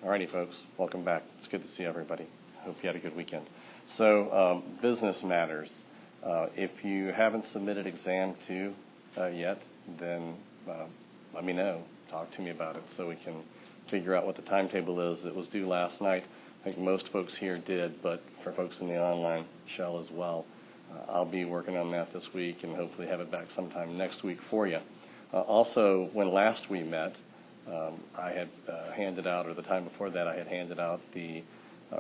Alrighty, folks, welcome back. It's good to see everybody. Hope you had a good weekend. So, business matters. If you haven't submitted exam 2 yet, then let me know. Talk to me about it so we can figure out what the timetable is. It was due last night. I think most folks here did, but for folks in the online shell as well. I'll be working on that this week and hopefully have it back sometime next week for you. Also, when last we met, I had handed out, or the time before that, I had handed out the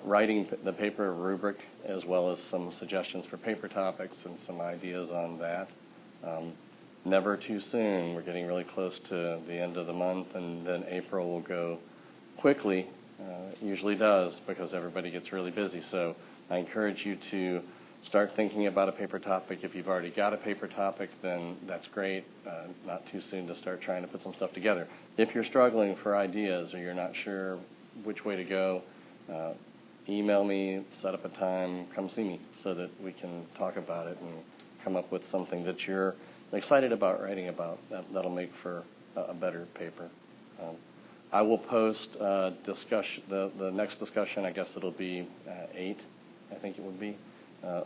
writing the paper rubric, as well as some suggestions for paper topics and some ideas on that. Never too soon. We're getting really close to the end of the month, and then April will go quickly. It usually does, because everybody gets really busy. So I encourage you to start thinking about a paper topic. If you've already got a paper topic, then that's great. Not too soon to start trying to put some stuff together. If you're struggling for ideas or you're not sure which way to go, email me, set up a time, come see me so that we can talk about it and come up with something that you're excited about writing about. That'll make for a better paper. I will post discussion, the next discussion. I guess it'll be 8, I think it would be,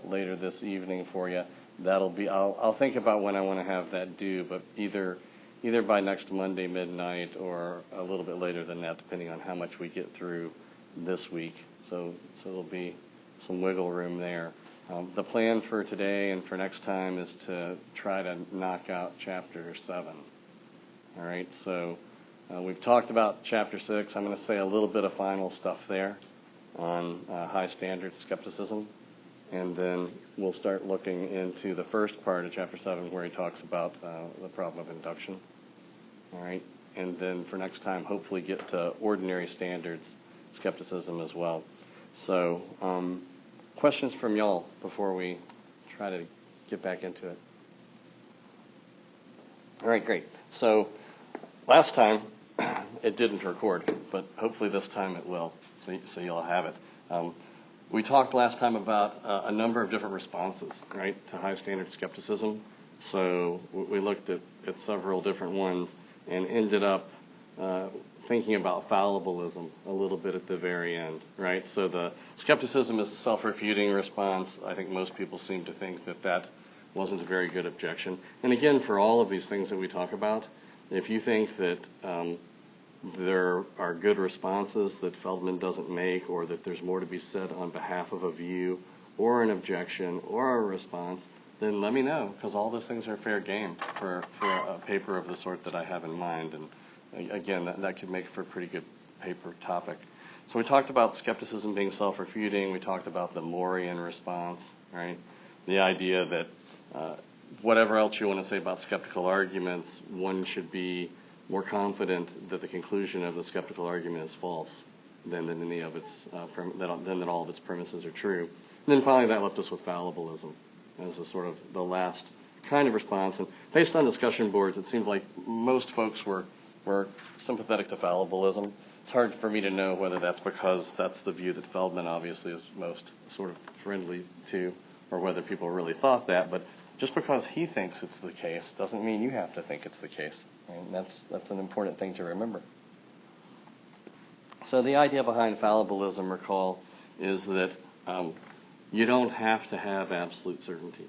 later this evening for you. That'll be, I'll think about when I want to have that due, but either by next Monday midnight or a little bit later than that, depending on how much we get through this week. So there'll be some wiggle room there. The plan for today and for next time is to try to knock out Chapter 7. All right, so we've talked about Chapter 6. I'm going to say a little bit of final stuff there on high standard skepticism. And then we'll start looking into the first part of Chapter 7 where he talks about the problem of induction. All right, and then for next time, hopefully get to ordinary standards skepticism as well. So questions from y'all before we try to get back into it? All right, great. So last time it didn't record, but hopefully this time it will, so you'll have it. We talked last time about a number of different responses, right, to high standard skepticism. So we looked at several different ones and ended up thinking about fallibilism a little bit at the very end, right? So the skepticism is a self-refuting response. I think most people seem to think that wasn't a very good objection. And again, for all of these things that we talk about, if you think that there are good responses that Feldman doesn't make, or that there's more to be said on behalf of a view or an objection or a response, then let me know, because all those things are fair game for a paper of the sort that I have in mind. And again, that could make for a pretty good paper topic. So we talked about skepticism being self-refuting. We talked about the Morean response, right? The idea that whatever else you want to say about skeptical arguments, one should be more confident that the conclusion of the skeptical argument is false than that any of its than that all of its premises are true. And then finally, that left us with fallibilism as a sort of the last kind of response. And based on discussion boards, it seemed like most folks were sympathetic to fallibilism. It's hard for me to know whether that's because that's the view that Feldman obviously is most sort of friendly to, or whether people really thought that. But just because he thinks it's the case doesn't mean you have to think it's the case. And that's an important thing to remember. So the idea behind fallibilism, recall, is that you don't have to have absolute certainty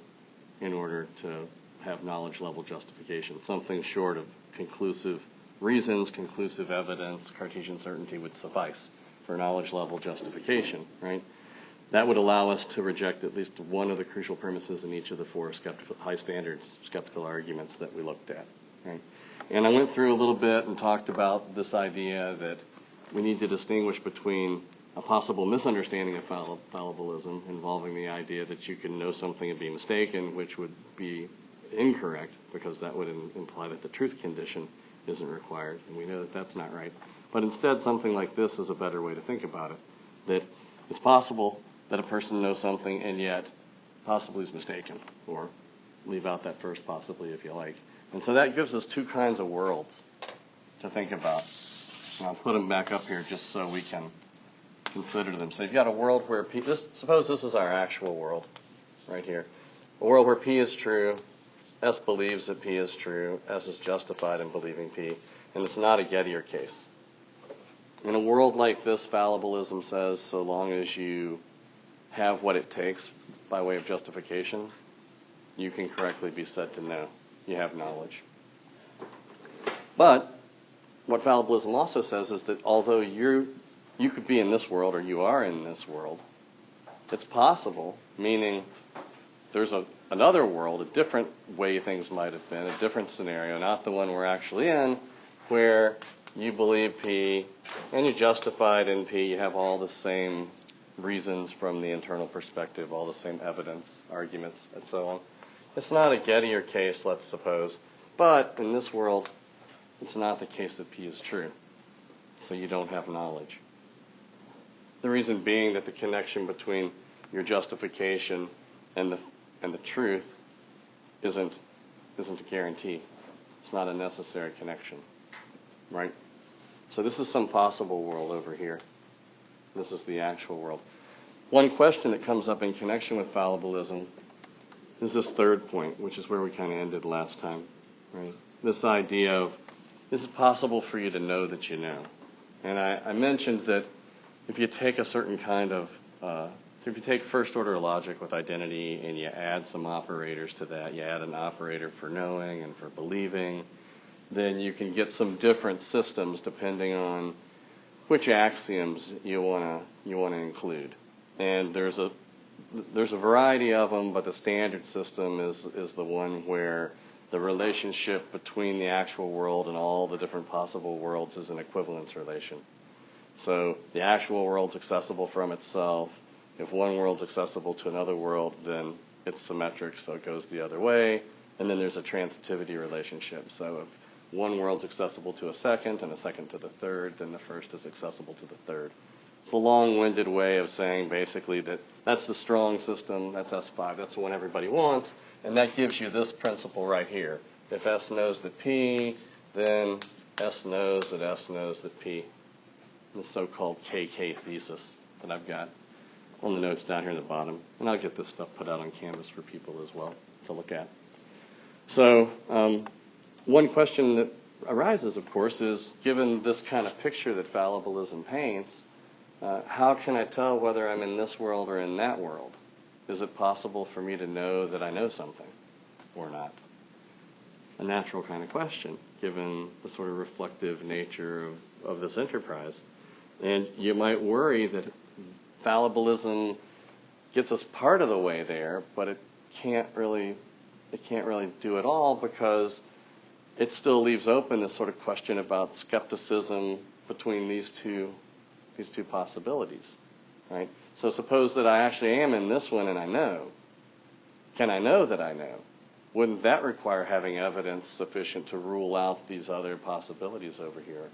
in order to have knowledge level justification. Something short of conclusive reasons, conclusive evidence, Cartesian certainty would suffice for knowledge level justification, right? That would allow us to reject at least one of the crucial premises in each of the 4 high standards skeptical arguments that we looked at, right? And I went through a little bit and talked about this idea that we need to distinguish between a possible misunderstanding of fallibilism involving the idea that you can know something and be mistaken, which would be incorrect because that would imply that the truth condition isn't required, and we know that that's not right. But instead, something like this is a better way to think about it, that it's possible that a person knows something and yet possibly is mistaken, or leave out that first possibly if you like. And so that gives us 2 kinds of worlds to think about. And I'll put them back up here just so we can consider them. So you've got a world where P, suppose this is our actual world right here. A world where P is true, S believes that P is true, S is justified in believing P, and it's not a Gettier case. In a world like this, fallibilism says so long as you have what it takes by way of justification, you can correctly be said to know. You have knowledge. But what fallibilism also says is that although you could be in this world or you are in this world, it's possible, meaning there's another world, a different way things might have been, a different scenario, not the one we're actually in, where you believe P and you justified in P, you have all the same reasons from the internal perspective, all the same evidence, arguments, and so on. It's not a Gettier case, let's suppose, but in this world, it's not the case that P is true, so you don't have knowledge. The reason being that the connection between your justification and the truth isn't a guarantee. It's not a necessary connection, right? So this is some possible world over here. This is the actual world. One question that comes up in connection with fallibilism is this third point, which is where we kind of ended last time, right? This idea of, is it possible for you to know that you know? And I mentioned that if you take a certain kind of, if you take first order logic with identity and you add some operators to that, you add an operator for knowing and for believing, then you can get some different systems depending on which axioms you want to include. And there's a variety of them, but the standard system is the one where the relationship between the actual world and all the different possible worlds is an equivalence relation. So the actual world's accessible from itself. If one world's accessible to another world, then it's symmetric, so it goes the other way. And then there's a transitivity relationship. So if one world's accessible to a second and a second to the third, then the first is accessible to the third. It's a long-winded way of saying basically that that's the strong system, that's S5, that's the one everybody wants, and that gives you this principle right here. If S knows that P, then S knows that S knows that P. The so-called KK thesis that I've got on the notes down here at the bottom. And I'll get this stuff put out on Canvas for people as well to look at. So one question that arises, of course, is given this kind of picture that fallibilism paints, how can I tell whether I'm in this world or in that world? Is it possible for me to know that I know something or not? A natural kind of question, given the sort of reflective nature of this enterprise. And you might worry that fallibilism gets us part of the way there, but it can't really do it all because it still leaves open this sort of question about skepticism between these two possibilities, right? So suppose that I actually am in this one and I know. Can I know that I know? Wouldn't that require having evidence sufficient to rule out these other possibilities over here?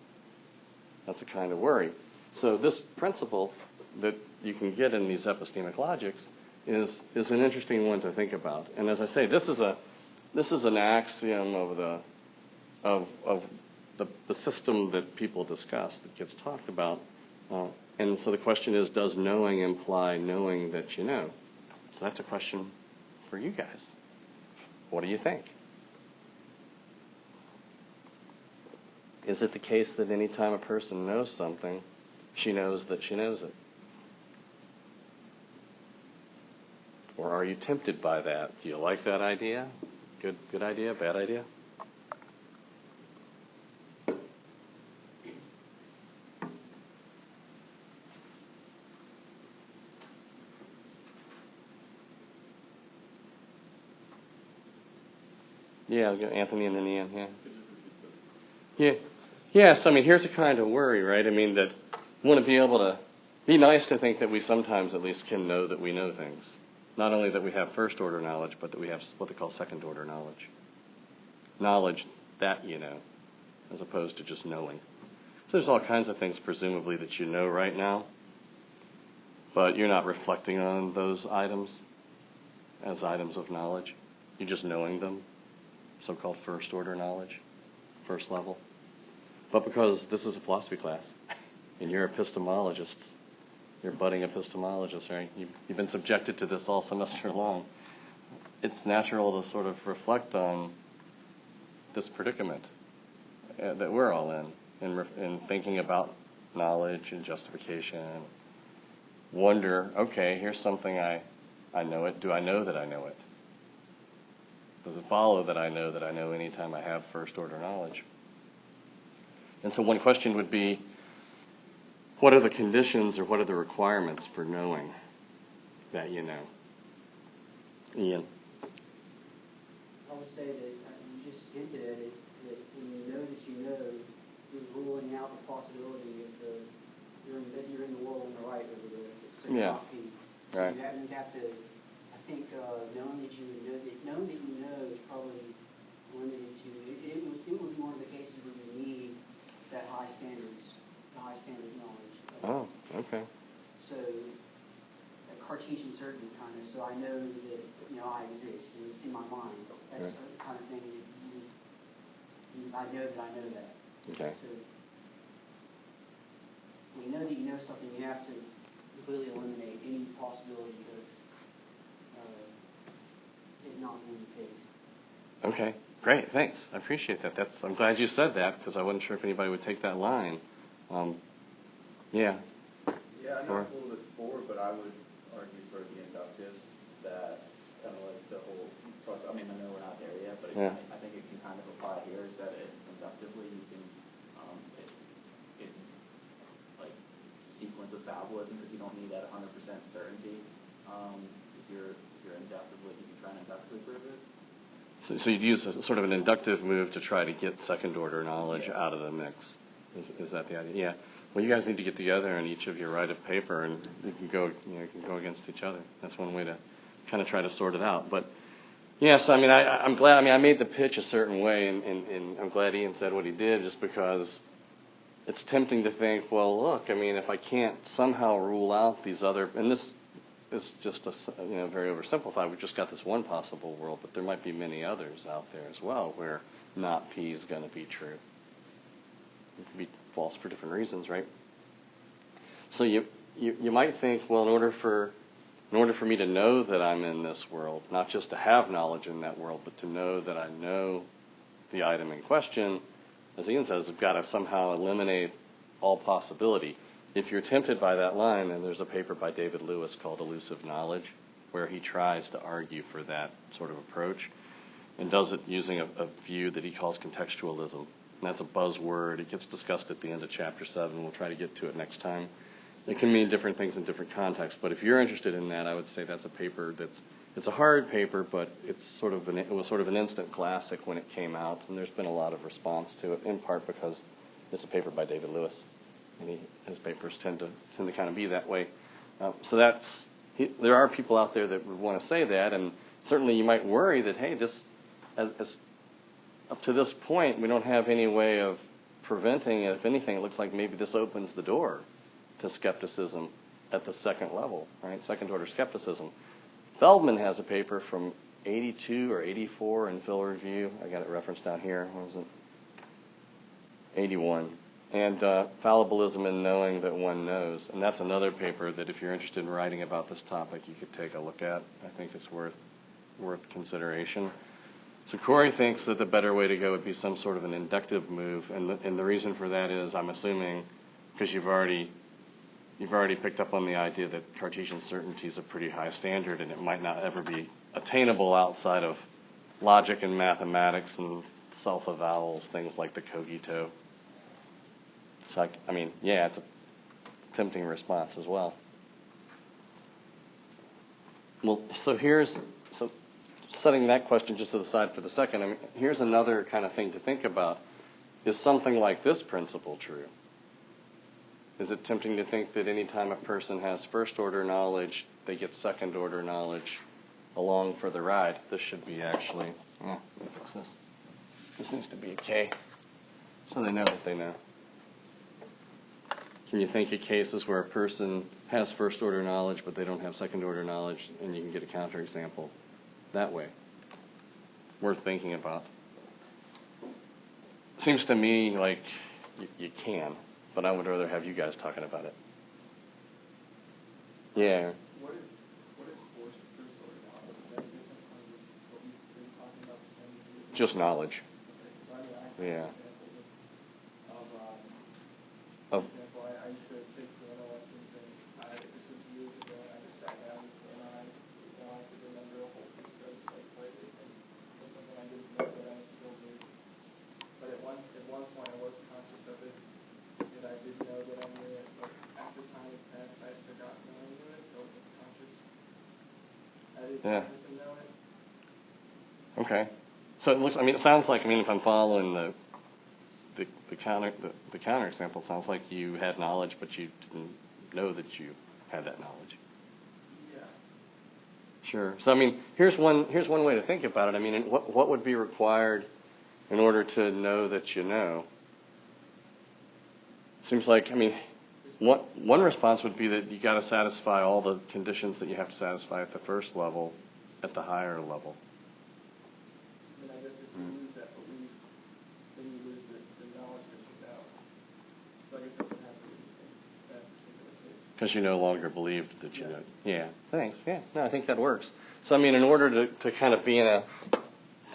That's a kind of worry. So this principle that you can get in these epistemic logics is an interesting one to think about. And as I say, this is an axiom of the system that people discuss, that gets talked about. And so the question is, does knowing imply knowing that you know? So that's a question for you guys. What do you think? Is it the case that any time a person knows something, she knows that she knows it? Or are you tempted by that? Do you like that idea? Good idea? Bad idea? Yeah, I'll go Anthony and then Ian, yeah. Yes, I mean, here's a kind of worry, right? I mean, that we want to be able to, be nice to think that we sometimes at least can know that we know things. Not only that we have first order knowledge, but that we have what they call second order knowledge. Knowledge that you know, as opposed to just knowing. So there's all kinds of things presumably that you know right now, but you're not reflecting on those items as items of knowledge. You're just knowing them. So-called first order knowledge, first level. But because this is a philosophy class, and you're epistemologists, you're budding epistemologists, right? You've been subjected to this all semester long. It's natural to sort of reflect on this predicament that we're all in thinking about knowledge and justification. Wonder, okay, here's something I know it. Do I know that I know it? Does it follow that I know anytime I have first order knowledge? And so one question would be, what are the conditions or what are the requirements for knowing that you know? Ian? I would say that you just hinted at it, that when you know that you know, you're ruling out the possibility of that you're in the world on the right over there. So Yeah. So right. you have to, I think, knowing that you know is probably limited to, it would be one of the cases where you need that high standard knowledge. Oh, okay. So, a Cartesian certainty kind of, so I know that, I exist, and it's in my mind. That's the kind of thing I know that I know that. Okay. So, when you know that you know something, you have to completely eliminate any possibility of it not being the case. Okay, great, thanks. I appreciate that. I'm glad you said that because I wasn't sure if anybody would take that line. Yeah. Yeah, I know it's a little bit forward, but I would argue for the inductive, that kind of like the whole process. I mean, I know we're not there yet, but I think it can kind of apply here. Is that inductively you can it like sequence with Fablism because you don't need that 100% certainty. If you're inductively, you can try and inductively prove it. So you'd use a sort of an inductive move to try to get second order knowledge out of the mix. Is that the idea? Yeah. Well, you guys need to get together and each of you write a paper, and you can go against each other. That's one way to kind of try to sort it out. But yes, I mean, I'm glad. I mean, I made the pitch a certain way, and I'm glad Ian said what he did, just because it's tempting to think, well, look, I mean, if I can't somehow rule out these other, and this is just very oversimplified. We've just got this one possible world, but there might be many others out there as well where not P is going to be true. It can be false for different reasons, right? So you might think, well, in order for me to know that I'm in this world, not just to have knowledge in that world, but to know that I know the item in question, as Ian says, I've got to somehow eliminate all possibility. If you're tempted by that line, then there's a paper by David Lewis called Elusive Knowledge, where he tries to argue for that sort of approach and does it using a view that he calls contextualism. And that's a buzzword. It gets discussed at the end of Chapter 7. We'll try to get to it next time. It can mean different things in different contexts. But if you're interested in that, I would say that's a paper it's a hard paper, but it was sort of an instant classic when it came out. And there's been a lot of response to it, in part because it's a paper by David Lewis. And his papers tend to kind of be that way. So there are people out there that would want to say that, and certainly you might worry that, hey, this as up to this point we don't have any way of preventing it. If anything, it looks like maybe this opens the door to skepticism at the second level, right? Second order skepticism. Feldman has a paper from 82 or 84 in Phil Review. I got it referenced down here. What was it? 81. And fallibilism in knowing that one knows. And that's another paper that if you're interested in writing about this topic, you could take a look at. I think it's worth consideration. So Corey thinks that the better way to go would be some sort of an inductive move. And the reason for that is, I'm assuming, because you've already picked up on the idea that Cartesian certainty is a pretty high standard, and it might not ever be attainable outside of logic and mathematics and self-avowals, things like the cogito. So, I mean, yeah, it's a tempting response as well. Well, so setting that question just to the side for the second, I mean, here's another kind of thing to think about. Is something like this principle true? Is it tempting to think that any time a person has first order knowledge, they get second order knowledge along for the ride? This should be actually, this needs to be a K, so they know what they know. Can you think of cases where a person has first order knowledge but they don't have second order knowledge, and you can get a counterexample that way? Worth thinking about. Seems to me like you can, but I would rather have you guys talking about it. Yeah. What is force first order knowledge? Is that different from just what we've been talking about the standard? Just knowledge. Okay. So I have Yeah. examples of Of for example, I I used to take piano lessons, and this was years ago, and I just sat down with the piano, and I could remember a whole piece, but I just like played it, and that's something I didn't know that I still did. But at one point I was conscious of it, and I did know that I knew it, but after time had passed, I had forgotten that I knew it, so I was conscious. I didn't consciously know it. Okay. So it looks. I mean, it sounds like. I mean, if I'm following the counter example, it sounds like you had knowledge, but you didn't know that you had that knowledge. Yeah. Sure. So I mean, here's one way to think about it. I mean, what would be required in order to know that you know? Seems like, I mean, one response would be that you got to satisfy all the conditions that you have to satisfy at the first level, at the higher level. And I guess if you lose that belief, then you lose the knowledge that you know. So I guess that's what happened in that particular case. Because you no longer believed that you know. Yeah. Thanks. Yeah. No, I think that works. So I mean, in order to kind of be to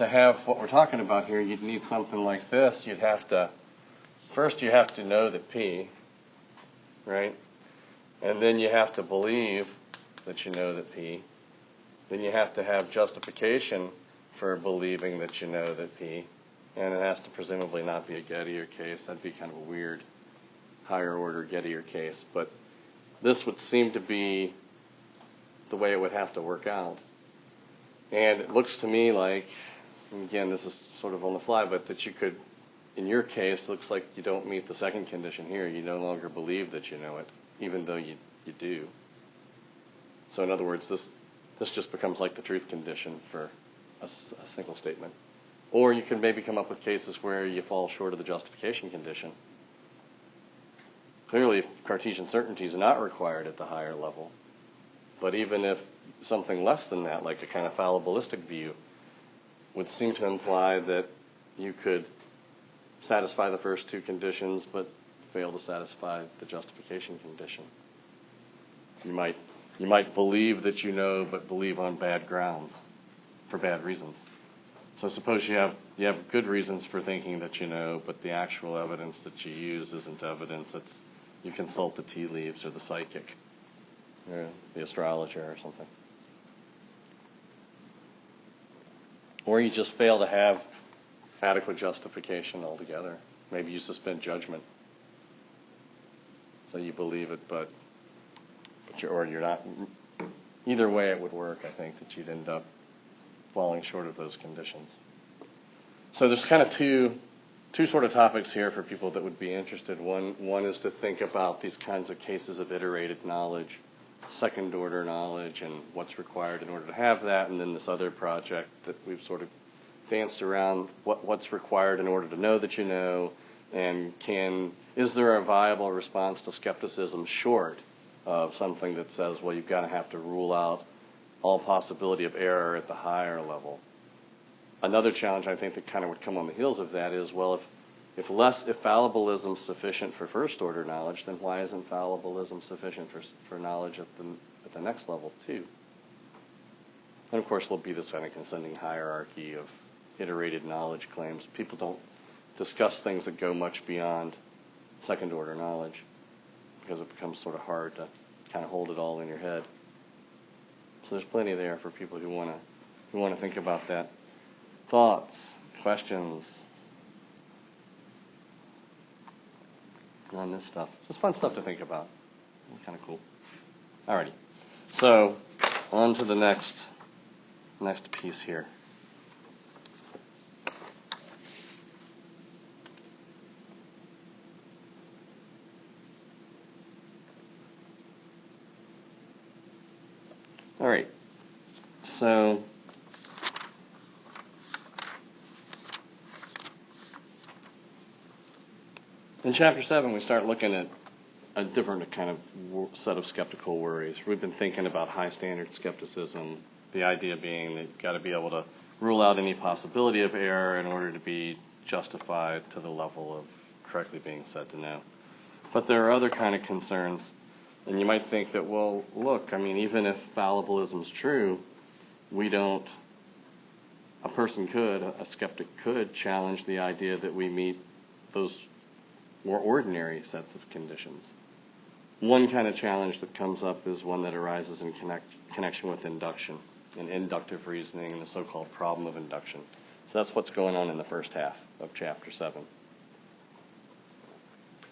have what we're talking about here, you'd need something like this. You'd have to first you have to know that P, right? And then you have to believe that you know that P. Then you have to have justification for believing that you know that P. And it has to presumably not be a Gettier case. That'd be kind of a weird higher order Gettier case. But this would seem to be the way it would have to work out. And it looks to me like, and again, this is sort of on the fly, but that you could, in your case, looks like you don't meet the second condition here. You no longer believe that you know it, even though you do. So in other words, this just becomes like the truth condition for a single statement. Or you could maybe come up with cases where you fall short of the justification condition. Clearly, Cartesian certainty is not required at the higher level. But even if something less than that, like a kind of fallibilistic view, would seem to imply that you could satisfy the first two conditions but fail to satisfy the justification condition. You might believe that you know, but believe on bad grounds, for bad reasons. So suppose you have good reasons for thinking that you know, but the actual evidence that you use isn't evidence. It's you consult the tea leaves or the psychic, or the astrologer or something. Or you just fail to have adequate justification altogether. Maybe you suspend judgment. So you believe it, but you're not. Either way, it would work. I think that you'd end up falling short of those conditions. So there's kind of two sort of topics here for people that would be interested. One is to think about these kinds of cases of iterated knowledge, second order knowledge, and what's required in order to have that, and then this other project that we've sort of danced around, what's required in order to know that you know, and is there a viable response to skepticism short of something that says, well, you've got to have to rule out all possibility of error at the higher level. Another challenge I think that kind of would come on the heels of that is, well, if fallibilism is sufficient for first order knowledge, then why isn't fallibilism sufficient for knowledge at the next level too? And of course, there'll be this kind of ascending hierarchy of iterated knowledge claims. People don't discuss things that go much beyond second order knowledge because it becomes sort of hard to kind of hold it all in your head. So there's plenty there for people who want to think about that. Thoughts, questions on this stuff? Just fun stuff to think about. Kind of cool. Alrighty. So on to the next piece here. All right. So in Chapter 7, we start looking at a different kind of set of skeptical worries. We've been thinking about high standard skepticism, the idea being that you've got to be able to rule out any possibility of error in order to be justified to the level of correctly being said to know. But there are other kind of concerns. And you might think that, well, look, I mean, even if fallibilism is true, a skeptic could challenge the idea that we meet those more ordinary sets of conditions. one kind of challenge that comes up is one that arises in connection with induction and inductive reasoning and the so-called problem of induction. So that's what's going on in the first half of Chapter 7.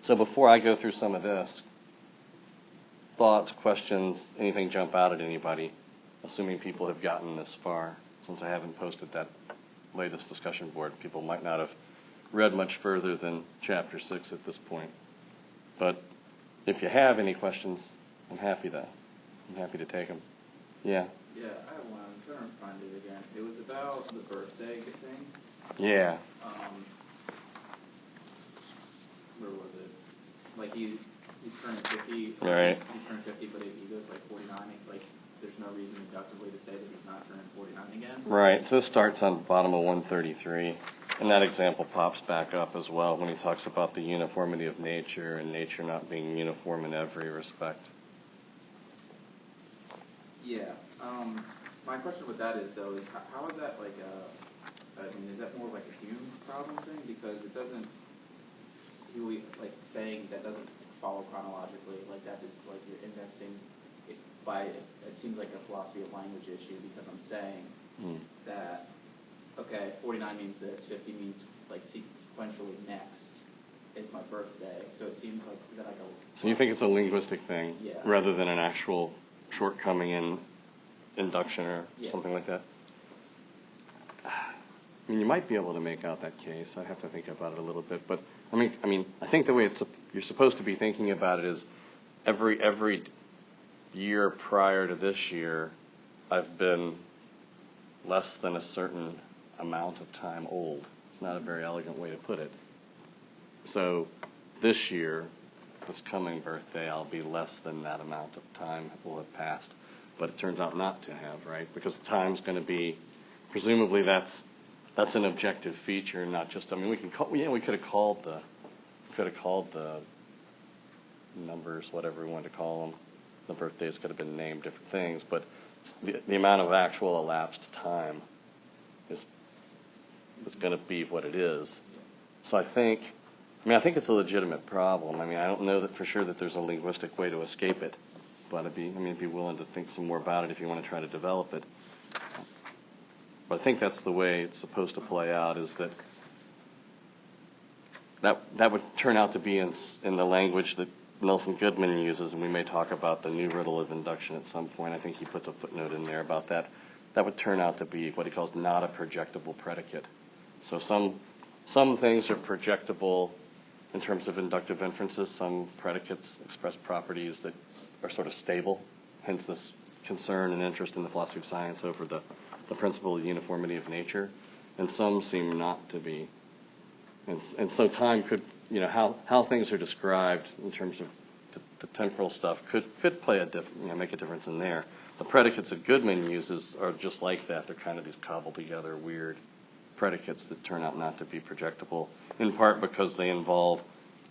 So before I go through some of this, thoughts, questions, anything jump out at anybody, assuming people have gotten this far, since I haven't posted that latest discussion board. People might not have read much further than Chapter 6 at this point. But if you have any questions, I'm happy to take them. Yeah? Yeah, I have one. I'm trying to find it again. It was about the birthday thing. Yeah. Where was it? Like he turned 50. Right. He turned 50, but he goes like 49. Like there's no reason inductively to say that he's not turning 49 again. Right. So this starts on the bottom of 133, and that example pops back up as well when he talks about the uniformity of nature and nature not being uniform in every respect. Yeah. My question with that is though is how is that like is that more like a Hume problem thing, because it doesn't like saying that doesn't follow chronologically, like that is like you're indexing it by it seems like a philosophy of language issue, because I'm saying that okay, 49 means this, 50 means like sequentially next is my birthday, so it seems like is that like a So you think it's a linguistic thing, yeah, rather than an actual shortcoming in induction or yes, something like that? I mean, you might be able to make out that case. I have to think about it a little bit, but I mean, I think the way you're supposed to be thinking about it is every year prior to this year, I've been less than a certain amount of time old. It's not a very elegant way to put it. So this year, this coming birthday, I'll be less than that amount of time will have passed. But it turns out not to have, right? Because time's going to be, presumably that's an objective feature, not just. I mean, we could have called the numbers, whatever we wanted to call them. The birthdays could have been named different things, but the amount of actual elapsed time is going to be what it is. So I think it's a legitimate problem. I mean, I don't know that for sure that there's a linguistic way to escape it, but I'd be willing to think some more about it if you want to try to develop it. But I think that's the way it's supposed to play out, is that would turn out to be in the language that Nelson Goodman uses, and we may talk about the new riddle of induction at some point. I think he puts a footnote in there about that. That would turn out to be what he calls not a projectable predicate. So some things are projectable in terms of inductive inferences. Some predicates express properties that are sort of stable, hence this concern and interest in the philosophy of science over the principle of uniformity of nature, and some seem not to be. And so time could, how things are described in terms of the temporal stuff could play make a difference in there. The predicates that Goodman uses are just like that. They're kind of these cobbled together weird predicates that turn out not to be projectable, in part because they involve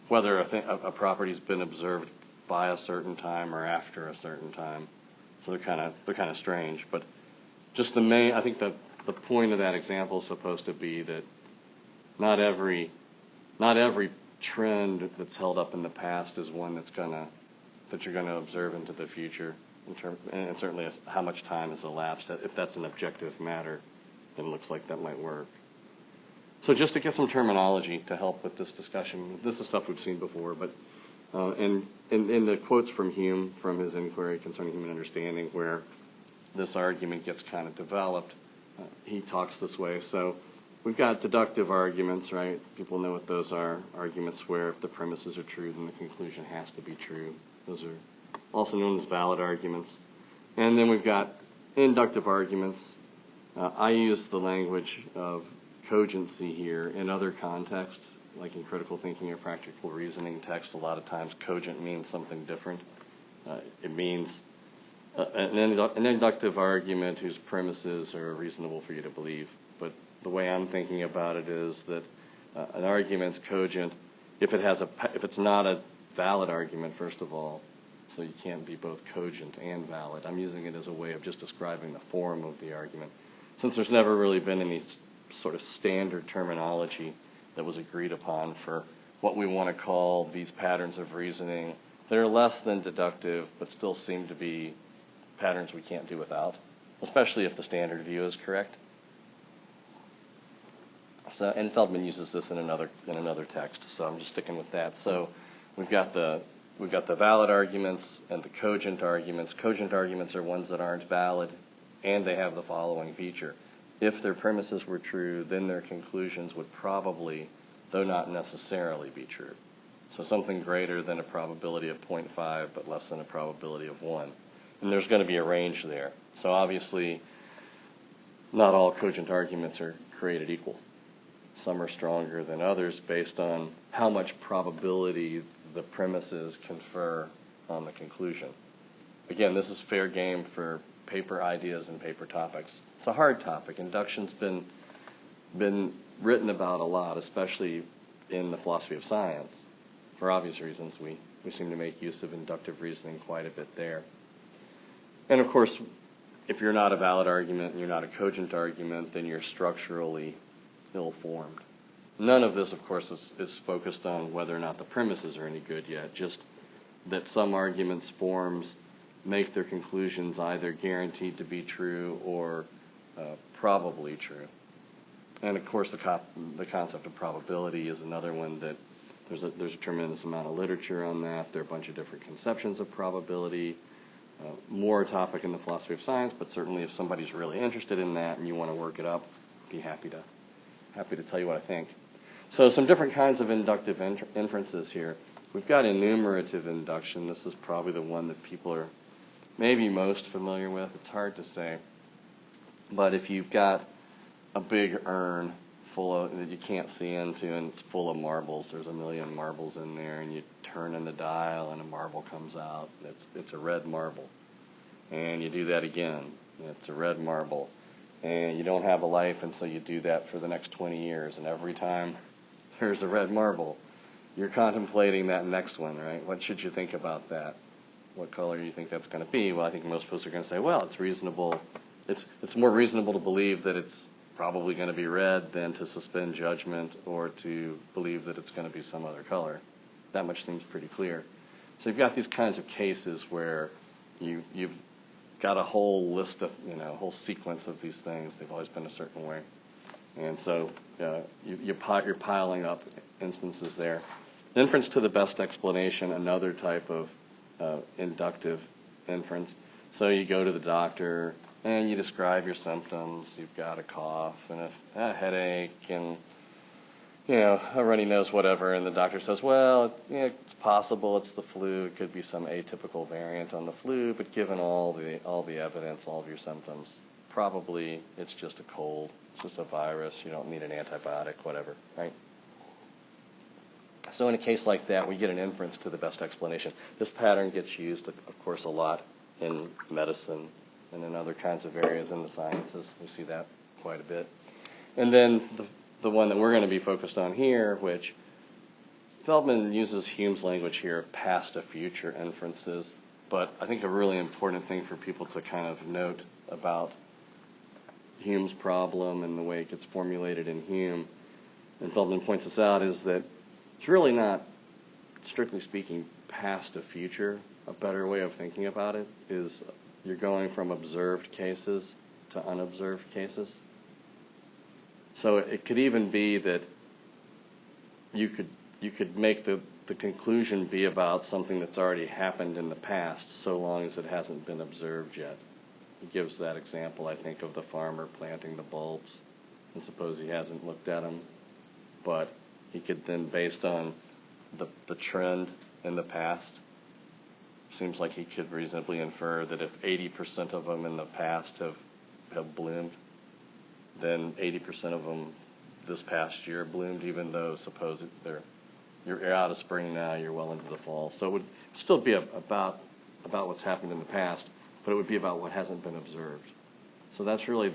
whether a property's been observed by a certain time or after a certain time. So they're kind of strange. But just I think the point of that example is supposed to be that not every trend that's held up in the past is one that you're gonna observe into the future, and certainly how much time has elapsed. If that's an objective matter, then it looks like that might work. So just to get some terminology to help with this discussion, this is stuff we've seen before, but and in the quotes from Hume from his inquiry concerning human understanding, where this argument gets kind of developed, he talks this way. So we've got deductive arguments, right? People know what those are. Arguments where if the premises are true, then the conclusion has to be true. Those are also known as valid arguments. And then we've got inductive arguments. I use the language of cogency here in other contexts, like in critical thinking or practical reasoning texts. A lot of times cogent means something different. It means an inductive argument whose premises are reasonable for you to believe. But the way I'm thinking about it is that an argument's cogent if it's not a valid argument, first of all, so you can't be both cogent and valid. I'm using it as a way of just describing the form of the argument. Since there's never really been any sort of standard terminology that was agreed upon for what we want to call these patterns of reasoning that are less than deductive, but still seem to be patterns we can't do without, especially if the standard view is correct. So, and Feldman uses this in another text, so I'm just sticking with that. So we've got the valid arguments and the cogent arguments. Cogent arguments are ones that aren't valid, and they have the following feature. If their premises were true, then their conclusions would probably, though not necessarily, be true. So something greater than a probability of 0.5, but less than a probability of 1. And there's going to be a range there. So obviously, not all cogent arguments are created equal. Some are stronger than others based on how much probability the premises confer on the conclusion. Again, this is fair game for paper ideas and paper topics. It's a hard topic. Induction's been written about a lot, especially in the philosophy of science. For obvious reasons, we seem to make use of inductive reasoning quite a bit there. And of course, if you're not a valid argument and you're not a cogent argument, then you're structurally ill-formed. None of this, of course, is focused on whether or not the premises are any good yet, just that some arguments' forms make their conclusions either guaranteed to be true or probably true. And of course, the concept of probability is another one that there's a tremendous amount of literature on that. There are a bunch of different conceptions of probability. More a topic in the philosophy of science, but certainly if somebody's really interested in that and you want to work it up, I'd be happy to tell you what I think. So some different kinds of inductive inferences here. We've got enumerative induction. This is probably the one that people are maybe most familiar with. It's hard to say. But if you've got a big urn that you can't see into and it's full of marbles, there's a million marbles in there, and you turn in the dial and a marble comes out. It's a red marble. And you do that again. It's a red marble. And you don't have a life, and so you do that for the next 20 years. And every time there's a red marble, you're contemplating that next one, right? What should you think about that? What color do you think that's going to be? Well, I think most folks are going to say, well, it's reasonable. It's more reasonable to believe that it's probably going to be red than to suspend judgment or to believe that it's going to be some other color. That much seems pretty clear. So you've got these kinds of cases where you've got a whole list of, a whole sequence of these things. They've always been a certain way. And so you're piling up instances there. Inference to the best explanation, another type of inductive inference. So you go to the doctor and you describe your symptoms. You've got a cough and a headache and a runny nose, whatever. And the doctor says, well, it's possible it's the flu. It could be some atypical variant on the flu, but given all the evidence, all of your symptoms, probably it's just a cold. It's just a virus. You don't need an antibiotic, whatever, right? So in a case like that, we get an inference to the best explanation. This pattern gets used, of course, a lot in medicine and in other kinds of areas in the sciences. We see that quite a bit. And then the one that we're going to be focused on here, which Feldman uses Hume's language here, past to future inferences. But I think a really important thing for people to kind of note about Hume's problem and the way it gets formulated in Hume, and Feldman points this out, is that it's really not, strictly speaking, past to future. A better way of thinking about it is you're going from observed cases to unobserved cases. So it could even be that you could make the conclusion be about something that's already happened in the past, so long as it hasn't been observed yet. He gives that example, I think, of the farmer planting the bulbs, and suppose he hasn't looked at them, but he could then, based on the trend in the past, seems like he could reasonably infer that if 80% of them in the past have bloomed, then 80% of them this past year bloomed, even though suppose you're out of spring now, you're well into the fall. So it would still be about what's happened in the past, but it would be about what hasn't been observed. So that's really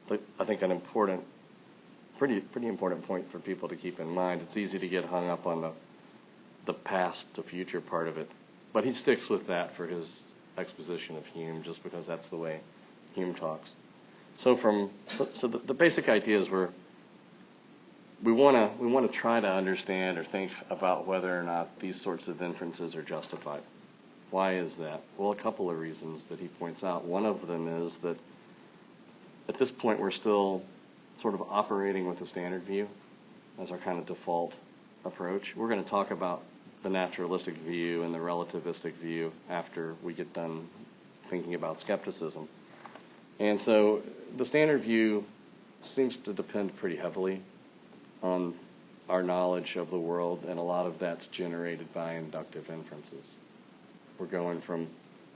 I think an important, pretty important point for people to keep in mind. It's easy to get hung up on the past to future part of it, but he sticks with that for his exposition of Hume, just because that's the way Hume talks. So the basic ideas were we want to try to understand or think about whether or not these sorts of inferences are justified. Why is that? Well, a couple of reasons that he points out. One of them is that at this point we're still sort of operating with the standard view as our kind of default approach. We're going to talk about the naturalistic view and the relativistic view after we get done thinking about skepticism. And so the standard view seems to depend pretty heavily on our knowledge of the world, and a lot of that's generated by inductive inferences. We're going from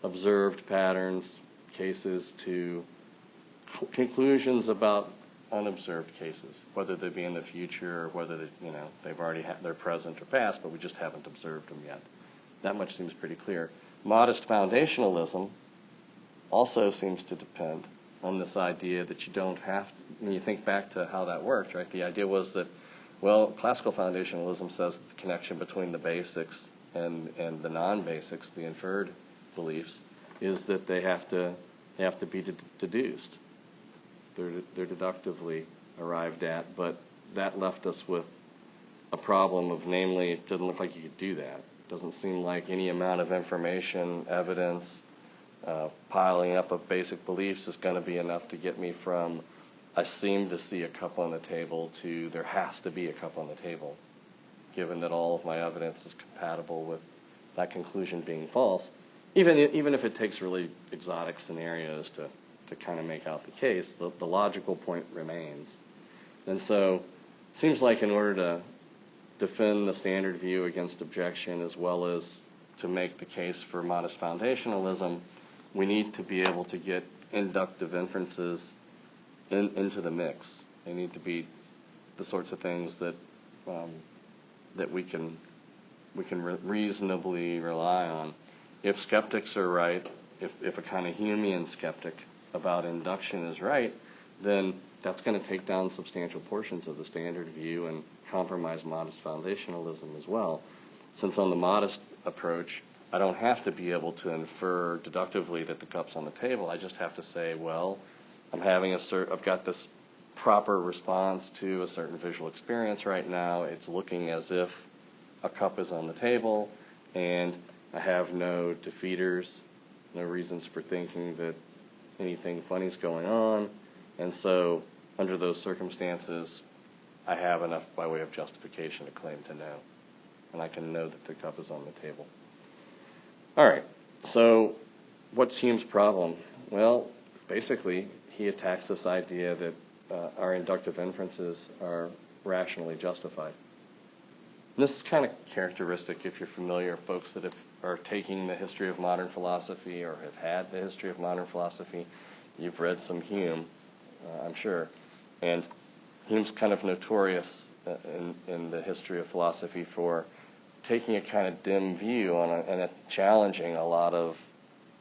observed patterns, cases, to conclusions about unobserved cases, whether they be in the future or whether they've already they're present or past, but we just haven't observed them yet. That much seems pretty clear. Modest foundationalism also seems to depend on this idea that you don't have, when you think back to how that worked, right? The idea was that, well, classical foundationalism says that the connection between the basics and the non-basics, the inferred beliefs, is that they have to be deduced. They're deductively arrived at, but that left us with a problem of, namely, it doesn't look like you could do that. It doesn't seem like any amount of information, evidence, piling up of basic beliefs is going to be enough to get me from I seem to see a cup on the table to there has to be a cup on the table, given that all of my evidence is compatible with that conclusion being false, even if it takes really exotic scenarios to kind of make out the case, the logical point remains. And so it seems like in order to defend the standard view against objection as well as to make the case for modest foundationalism, we need to be able to get inductive inferences into the mix. They need to be the sorts of things that we can reasonably rely on. If skeptics are right, if a kind of Humean skeptic about induction is right, then that's going to take down substantial portions of the standard view and compromise modest foundationalism as well. Since on the modest approach, I don't have to be able to infer deductively that the cup's on the table. I just have to say, well, I've got this proper response to a certain visual experience right now. It's looking as if a cup is on the table, and I have no defeaters, no reasons for thinking that anything funny's going on. And so under those circumstances, I have enough by way of justification to claim to know. And I can know that the cup is on the table. All right, so what's Hume's problem? Well, basically, he attacks this idea that our inductive inferences are rationally justified. And this is kind of characteristic, if you're familiar, folks that are taking the history of modern philosophy or have had the history of modern philosophy. You've read some Hume, I'm sure. And Hume's kind of notorious in the history of philosophy for taking a kind of dim view and challenging a lot of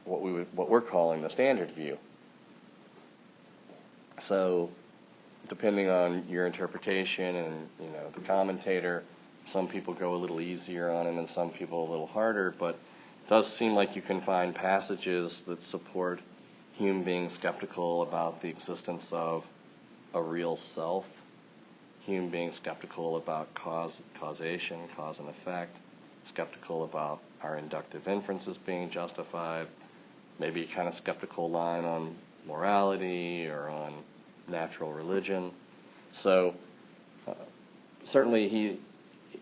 what we're calling the standard view. So, depending on your interpretation and the commentator, some people go a little easier on him and some people a little harder. But it does seem like you can find passages that support Hume being skeptical about the existence of a real self. Hume being skeptical about causation, cause and effect, skeptical about our inductive inferences being justified, maybe a kind of skeptical line on morality or on natural religion. So certainly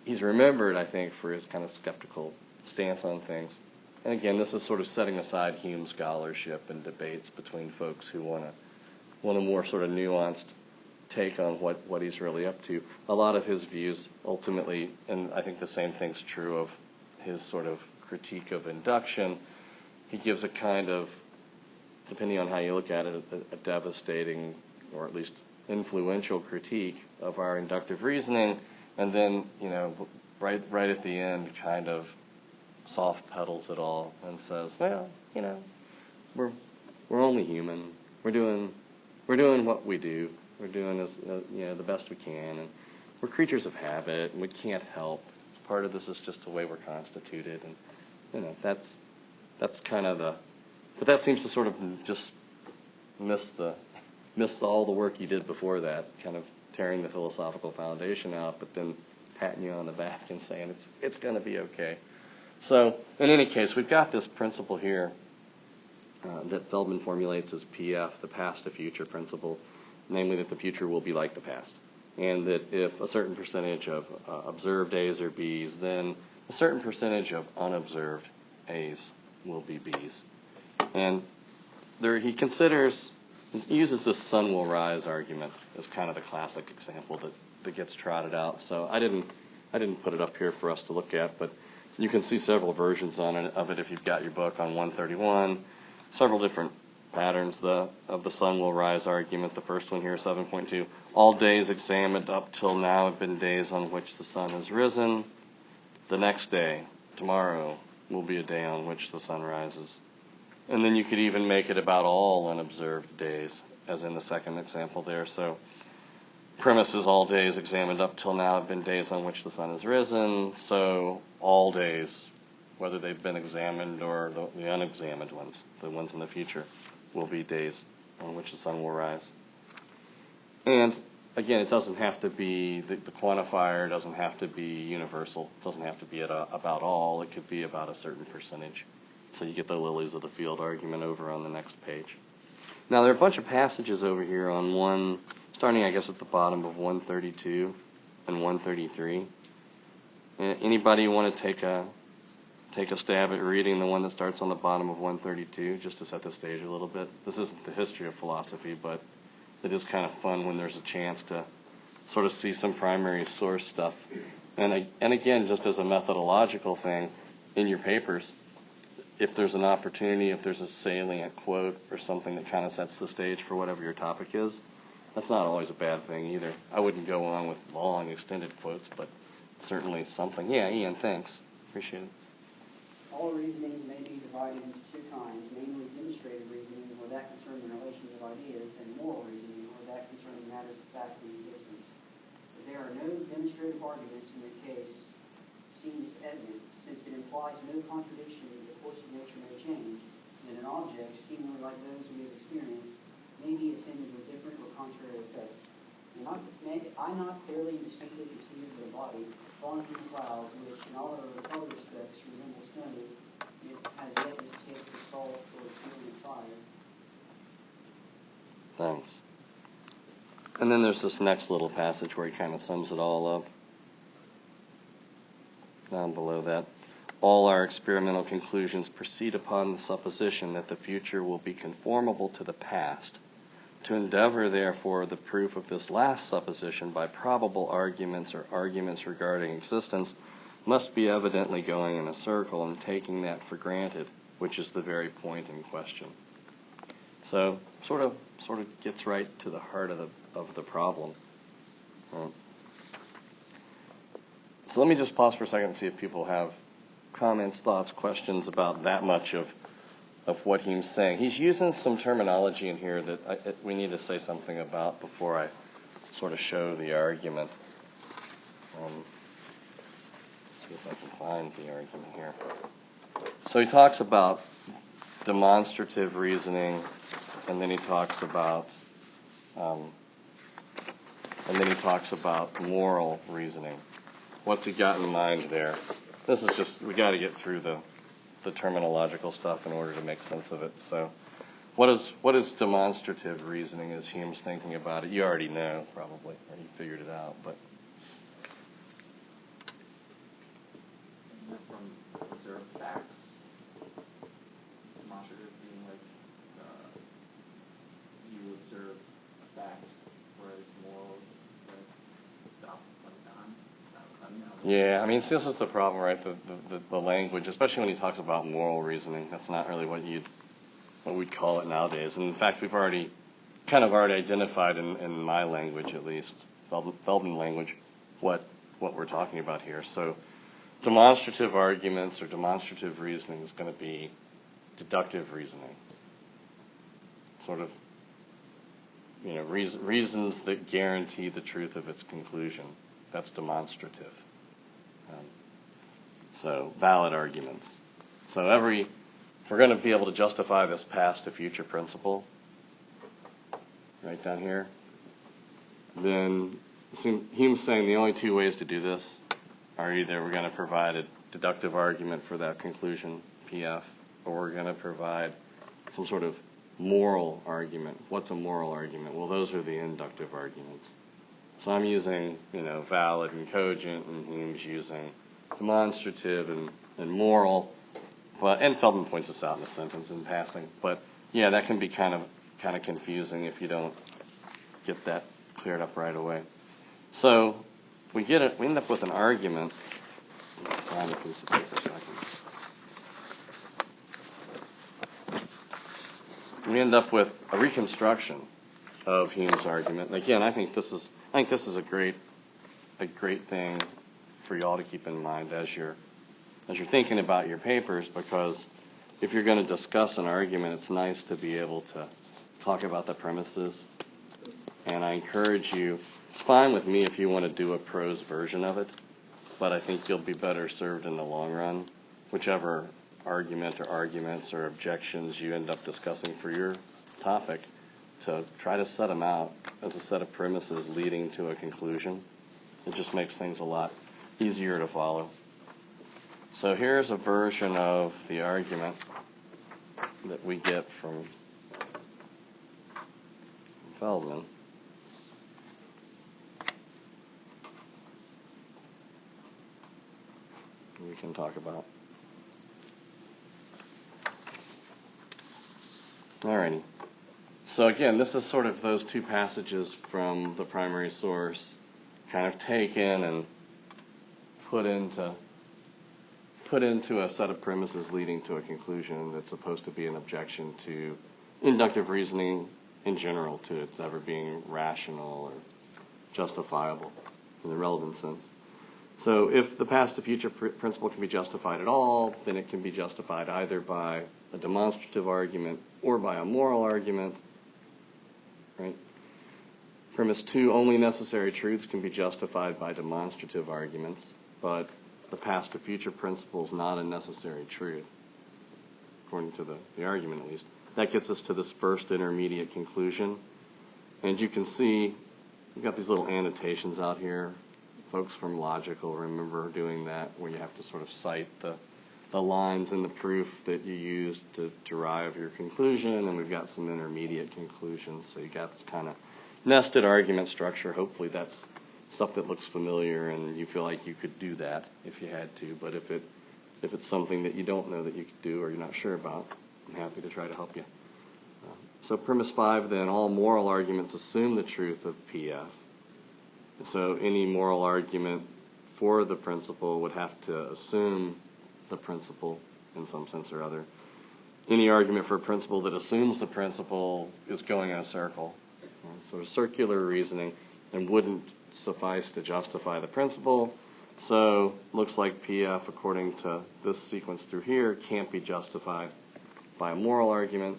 he's remembered, I think, for his kind of skeptical stance on things. And again, this is sort of setting aside Hume's scholarship and debates between folks who want a more sort of nuanced take on what he's really up to. A lot of his views ultimately, and I think the same thing's true of his sort of critique of induction, he gives a kind of, depending on how you look at it, a devastating or at least influential critique of our inductive reasoning, and then, right at the end kind of soft pedals it all and says, well, we're only human. We're doing what we do. We're doing the best we can, and we're creatures of habit, and we can't help. Part of this is just the way we're constituted, and that's kind of but that seems to sort of just miss all the work you did before that, kind of tearing the philosophical foundation out, but then patting you on the back and saying it's going to be okay. So in any case, we've got this principle here that Feldman formulates as PF, the past to future principle, namely that the future will be like the past, and that if a certain percentage of observed A's are B's, then a certain percentage of unobserved A's will be B's. And there he uses this sun will rise argument as kind of the classic example that gets trotted out. So I didn't put it up here for us to look at, but you can see several versions of it if you've got your book on 131. Several different patterns of the sun will rise argument. The first one here, 7.2. All days examined up till now have been days on which the sun has risen. The next day, tomorrow, will be a day on which the sun rises. And then you could even make it about all unobserved days, as in the second example there. So premises, all days examined up till now have been days on which the sun has risen. So all days, whether they've been examined or the unexamined ones, the ones in the future, will be days on which the sun will rise. And again, it doesn't have to be, the quantifier doesn't have to be universal. It doesn't have to be about all. It could be about a certain percentage. So you get the lilies of the field argument over on the next page. Now, there are a bunch of passages over here on starting, I guess, at the bottom of 132 and 133. Anybody want to take a stab at reading the one that starts on the bottom of 132, just to set the stage a little bit? This isn't the history of philosophy, but it is kind of fun when there's a chance to sort of see some primary source stuff. And again, just as a methodological thing, in your papers, if there's an opportunity, if there's a salient quote or something that kind of sets the stage for whatever your topic is, that's not always a bad thing either. I wouldn't go on with long, extended quotes, but certainly something. Yeah, Ian, thanks. Appreciate it. All reasonings may be divided into two kinds, namely demonstrative reasoning, where that concerns the relations of ideas, and moral reasoning, where that concerns matters of fact and existence. But there are no demonstrative arguments in the case seems evident, since it implies no contradiction that the course of nature may change, and an object, seemingly like those we have experienced, may be attended with different or contrary effects. May I not clearly and distinctly conceive of a body falling from the clouds, which in all other respects resembles snow, yet has yet this taste of salt or feeling of fire? Thanks. And then there's this next little passage where he kind of sums it all up. Down below that, all our experimental conclusions proceed upon the supposition that the future will be conformable to the past. To endeavor, therefore, the proof of this last supposition by probable arguments or arguments regarding existence must be evidently going in a circle and taking that for granted, which is the very point in question. So, sort of gets right to the heart of the problem. So let me just pause for a second and see if people have comments, thoughts, questions about that much of what he's saying. He's using some terminology in here that we need to say something about before I sort of show the argument. Let's see if I can find the argument here. So he talks about demonstrative reasoning, and then he talks about moral reasoning. What's he got in mind there? This is just, we got to get through the terminological stuff in order to make sense of it. So what is demonstrative reasoning as Hume's thinking about it? You already know, probably, or you figured it out. But Isn't it from observed facts? Demonstrative being like you observe a fact, whereas morals like yeah, I mean, see, this is the problem, right? The language, especially when he talks about moral reasoning, that's not really what we'd call it nowadays. And in fact, we've already identified in my language, at least, Feldman language, what we're talking about here. So demonstrative arguments or demonstrative reasoning is going to be deductive reasoning. Sort of, reasons that guarantee the truth of its conclusion. That's demonstrative. So valid arguments. So if we're going to be able to justify this past to future principle, right down here, then Hume's saying the only two ways to do this are either we're going to provide a deductive argument for that conclusion, PF, or we're going to provide some sort of moral argument. What's a moral argument? Well, those are the inductive arguments. So I'm using, valid and cogent, and Hume's using demonstrative and moral. And Feldman points this out in a sentence in passing. But yeah, that can be kind of confusing if you don't get that cleared up right away. So we end up with an argument. Find a piece of paper so I can. We end up with a reconstruction of Hume's argument. And again, I think this is a great thing for you all to keep in mind as you're thinking about your papers, because if you're going to discuss an argument, it's nice to be able to talk about the premises. And I encourage you, it's fine with me if you want to do a prose version of it, but I think you'll be better served in the long run, whichever argument or arguments or objections you end up discussing for your topic, to try to set them out as a set of premises leading to a conclusion. It just makes things a lot easier to follow. So here's a version of the argument that we get from Feldman. We can talk about. Alrighty. So again, this is sort of those two passages from the primary source kind of taken and put into a set of premises leading to a conclusion that's supposed to be an objection to inductive reasoning in general, to its ever being rational or justifiable in the relevant sense. So if the past to future principle can be justified at all, then it can be justified either by a demonstrative argument or by a moral argument, right? Premise 2, only necessary truths can be justified by demonstrative arguments, but the past to future principle is not a necessary truth, according to the argument at least. That gets us to this first intermediate conclusion. And you can see, we've got these little annotations out here. Folks from Logic will remember doing that, where you have to sort of cite the lines in the proof that you used to derive your conclusion, and we've got some intermediate conclusions. So you got this kind of nested argument structure. Hopefully that's stuff that looks familiar and you feel like you could do that if you had to. But if it's something that you don't know that you could do or you're not sure about, I'm happy to try to help you. So premise 5, then, all moral arguments assume the truth of PF. So any moral argument for the principle would have to assume the principle in some sense or other. Any argument for a principle that assumes the principle is going in a circle. So circular reasoning, and wouldn't suffice to justify the principle. So looks like PF, according to this sequence through here, can't be justified by a moral argument.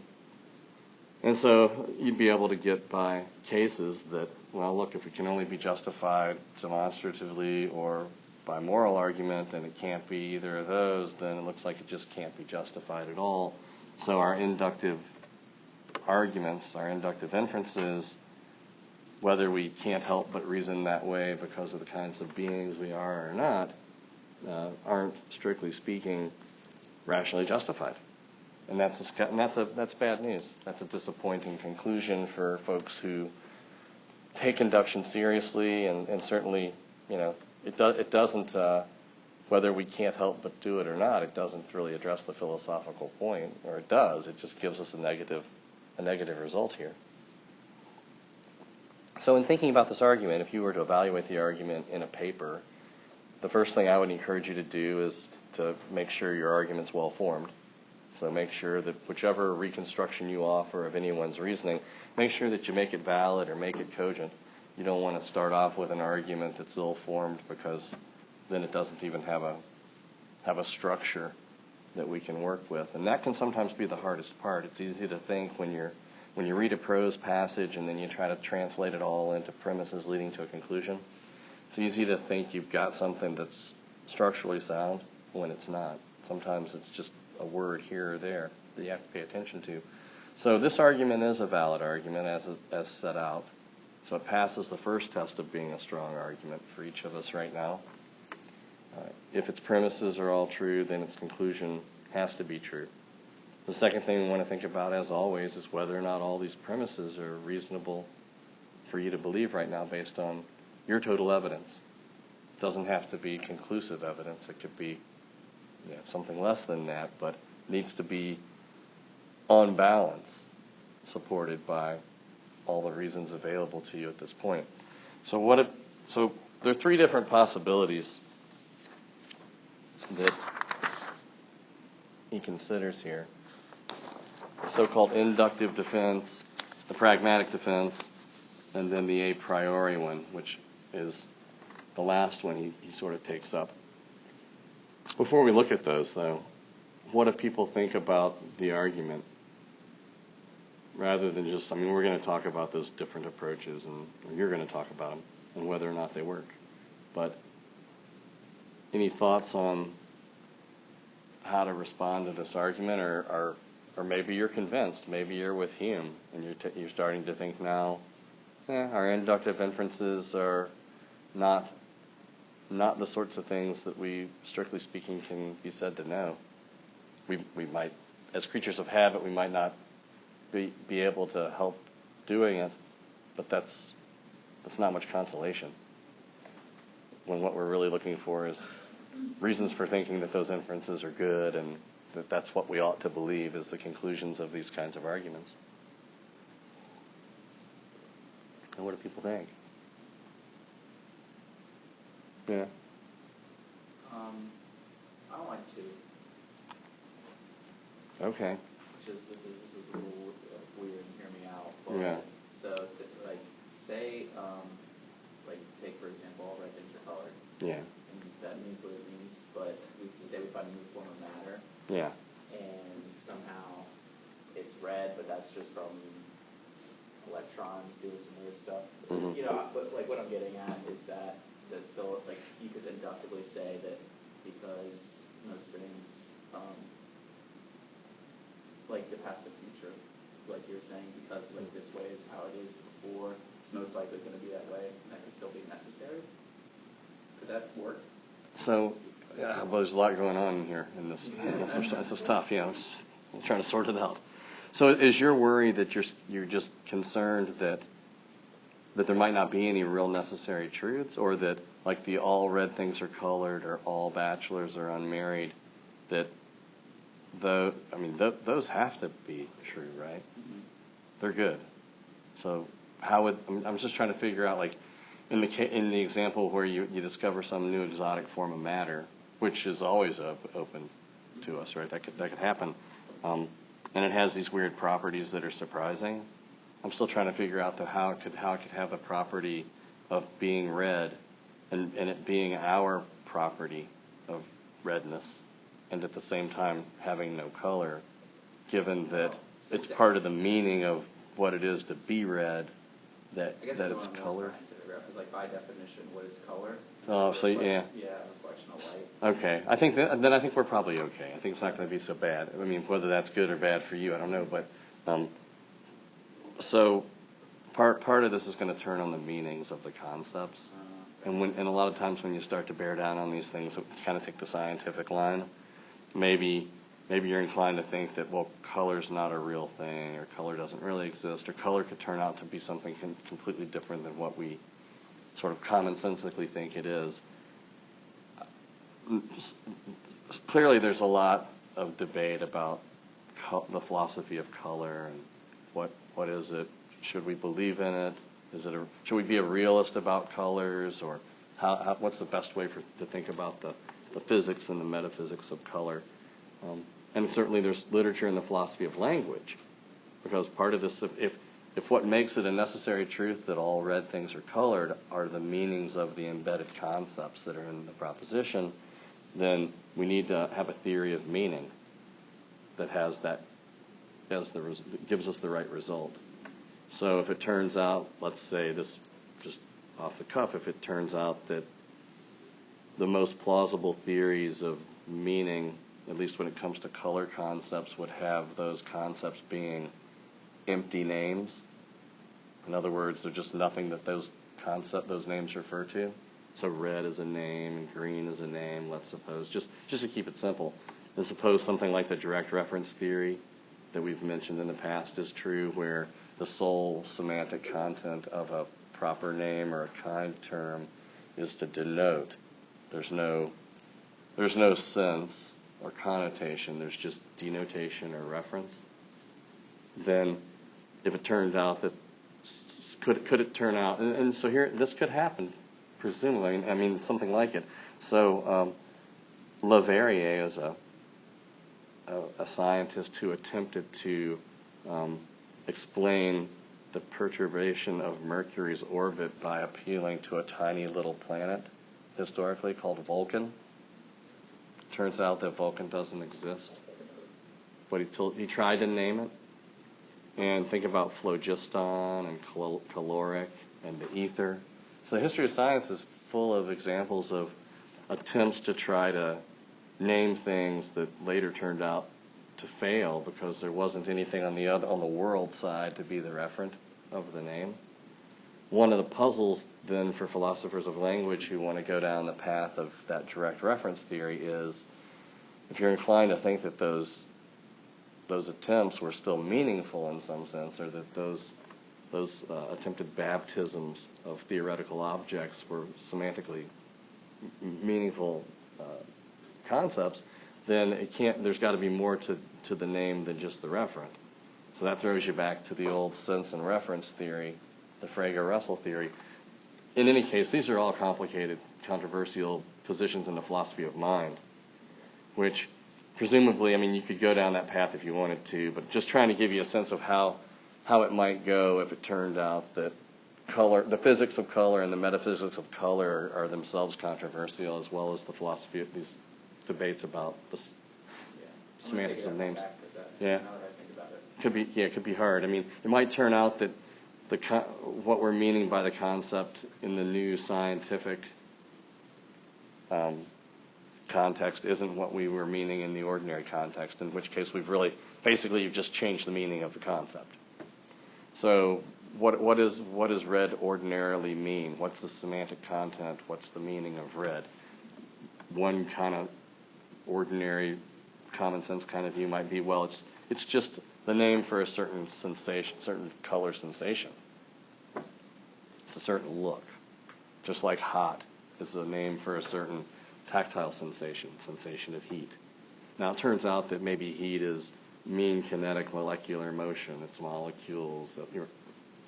And so you'd be able to get by cases that, well, look, if it can only be justified demonstratively or by moral argument, and it can't be either of those, then it looks like it just can't be justified at all. So our inductive arguments, our inductive inferences, whether we can't help but reason that way because of the kinds of beings we are or not, aren't, strictly speaking, rationally justified. And that's bad news. That's a disappointing conclusion for folks who take induction seriously, and certainly, it doesn't, whether we can't help but do it or not, it doesn't really address the philosophical point, or it does. It just gives us a negative result here. So in thinking about this argument, if you were to evaluate the argument in a paper, the first thing I would encourage you to do is to make sure your argument's well formed. So make sure that whichever reconstruction you offer of anyone's reasoning, make sure that you make it valid or make it cogent. You don't want to start off with an argument that's ill-formed, because then it doesn't even have a structure that we can work with. And that can sometimes be the hardest part. It's easy to think when you read a prose passage and then you try to translate it all into premises leading to a conclusion. It's easy to think you've got something that's structurally sound when it's not. Sometimes it's just a word here or there that you have to pay attention to. So this argument is a valid argument as set out. So it passes the first test of being a strong argument for each of us right now. If its premises are all true, then its conclusion has to be true. The second thing we want to think about, as always, is whether or not all these premises are reasonable for you to believe right now based on your total evidence. It doesn't have to be conclusive evidence. It could be something less than that, but needs to be on balance supported by all the reasons available to you at this point. So there are three different possibilities that he considers here. The so-called inductive defense, the pragmatic defense, and then the a priori one, which is the last one he sort of takes up. Before we look at those, though, what do people think about the argument? Rather than just, we're going to talk about those different approaches, or you're going to talk about them, and whether or not they work. But any thoughts on how to respond to this argument, or maybe you're convinced, maybe you're with Hume, and you're starting to think now, our inductive inferences are not the sorts of things that we, strictly speaking, can be said to know. We might, as creatures of habit, we might not be able to help doing it, but that's not much consolation, when what we're really looking for is reasons for thinking that those inferences are good, and that's what we ought to believe is the conclusions of these kinds of arguments. And what do people think? Yeah. I don't like two. Okay. This is a little weird, and hear me out. But Yeah. So take for example, all red things are colored. Yeah. And that means what it means, but we say we find a new form of matter. Yeah. And somehow it's red, but that's just from electrons doing some weird stuff. Mm-hmm. But what I'm getting at is that still, you could inductively say that because most things, the past and future, like you're saying, because this way is how it is before, it's most likely going to be that way, and that could still be necessary. Could that work? So, well, there's a lot going on here in this. This is tough. I'm trying to sort it out. So, is your worry that you're just concerned that there might not be any real necessary truths, or that the all red things are colored or all bachelors are unmarried, that those have to be true, right? Mm-hmm. They're good. So I'm just trying to figure out, in the example where you discover some new exotic form of matter, which is always open to us, right? That could happen, and it has these weird properties that are surprising. I'm still trying to figure out how it could have a property of being red, and it being our property of redness, and at the same time having no color, given that it's part of the meaning of what it is to be red, that it's color. Because by definition, what is color? Oh, so yeah. Yeah, reflection of light. Okay, I think we're probably okay. I think it's not going to be so bad. Whether that's good or bad for you, I don't know. But so part of this is going to turn on the meanings of the concepts, and a lot of times when you start to bear down on these things, kind of take the scientific line. Maybe you're inclined to think that, color's not a real thing, or color doesn't really exist, or color could turn out to be something completely different than what we sort of commonsensically think it is. Clearly, there's a lot of debate about the philosophy of color and what is it? Should we believe in it? Should we be a realist about colors, or what's the best way to think about the physics and the metaphysics of color? And certainly there's literature in the philosophy of language, because part of this, if what makes it a necessary truth that all red things are colored are the meanings of the embedded concepts that are in the proposition, then we need to have a theory of meaning that has that gives us the right result. So if it turns out, let's say this just off the cuff, if it turns out that the most plausible theories of meaning, at least when it comes to color concepts, would have those concepts being empty names, In other words, there's just nothing that those names refer to. So red is a name, and green is a name, let's suppose, just to keep it simple. And suppose something like the direct reference theory that we've mentioned in the past is true, where the sole semantic content of a proper name or a kind term is to denote. There's no sense or connotation, there's just denotation or reference. Then if it turned out that, could it turn out, and so here, this could happen, presumably, I mean, something like it. So Leverrier is a scientist who attempted to explain the perturbation of Mercury's orbit by appealing to a tiny little planet, historically, called Vulcan. Turns out that Vulcan doesn't exist, but he tried to name it. And think about phlogiston and caloric and the ether. So the history of science is full of examples of attempts to try to name things that later turned out to fail because there wasn't anything on the world side to be the referent of the name. One of the puzzles then for philosophers of language who want to go down the path of that direct reference theory is, if you're inclined to think that those attempts were still meaningful in some sense, or that those attempted baptisms of theoretical objects were semantically meaningful concepts, then there's got to be more to the name than just the referent. So that throws you back to the old sense and reference theory, the Frege-Russell theory. In any case, these are all complicated, controversial positions in the philosophy of mind, which presumably, I mean, you could go down that path if you wanted to, but just trying to give you a sense of how it might go if it turned out that color, the physics of color and the metaphysics of color are themselves controversial, as well as the philosophy of these debates about the semantics of names. Yeah, it could be hard. I mean, it might turn out that what we're meaning by the concept in the new scientific context isn't what we were meaning in the ordinary context, in which case you've just changed the meaning of the concept. So what does red ordinarily mean? What's the semantic content? What's the meaning of red? One kind of ordinary common sense kind of view might be, well, it's just the name for a certain sensation, certain color sensation. It's a certain look. Just like hot is a name for a certain tactile sensation of heat. Now it turns out that maybe heat is mean kinetic molecular motion. It's molecules,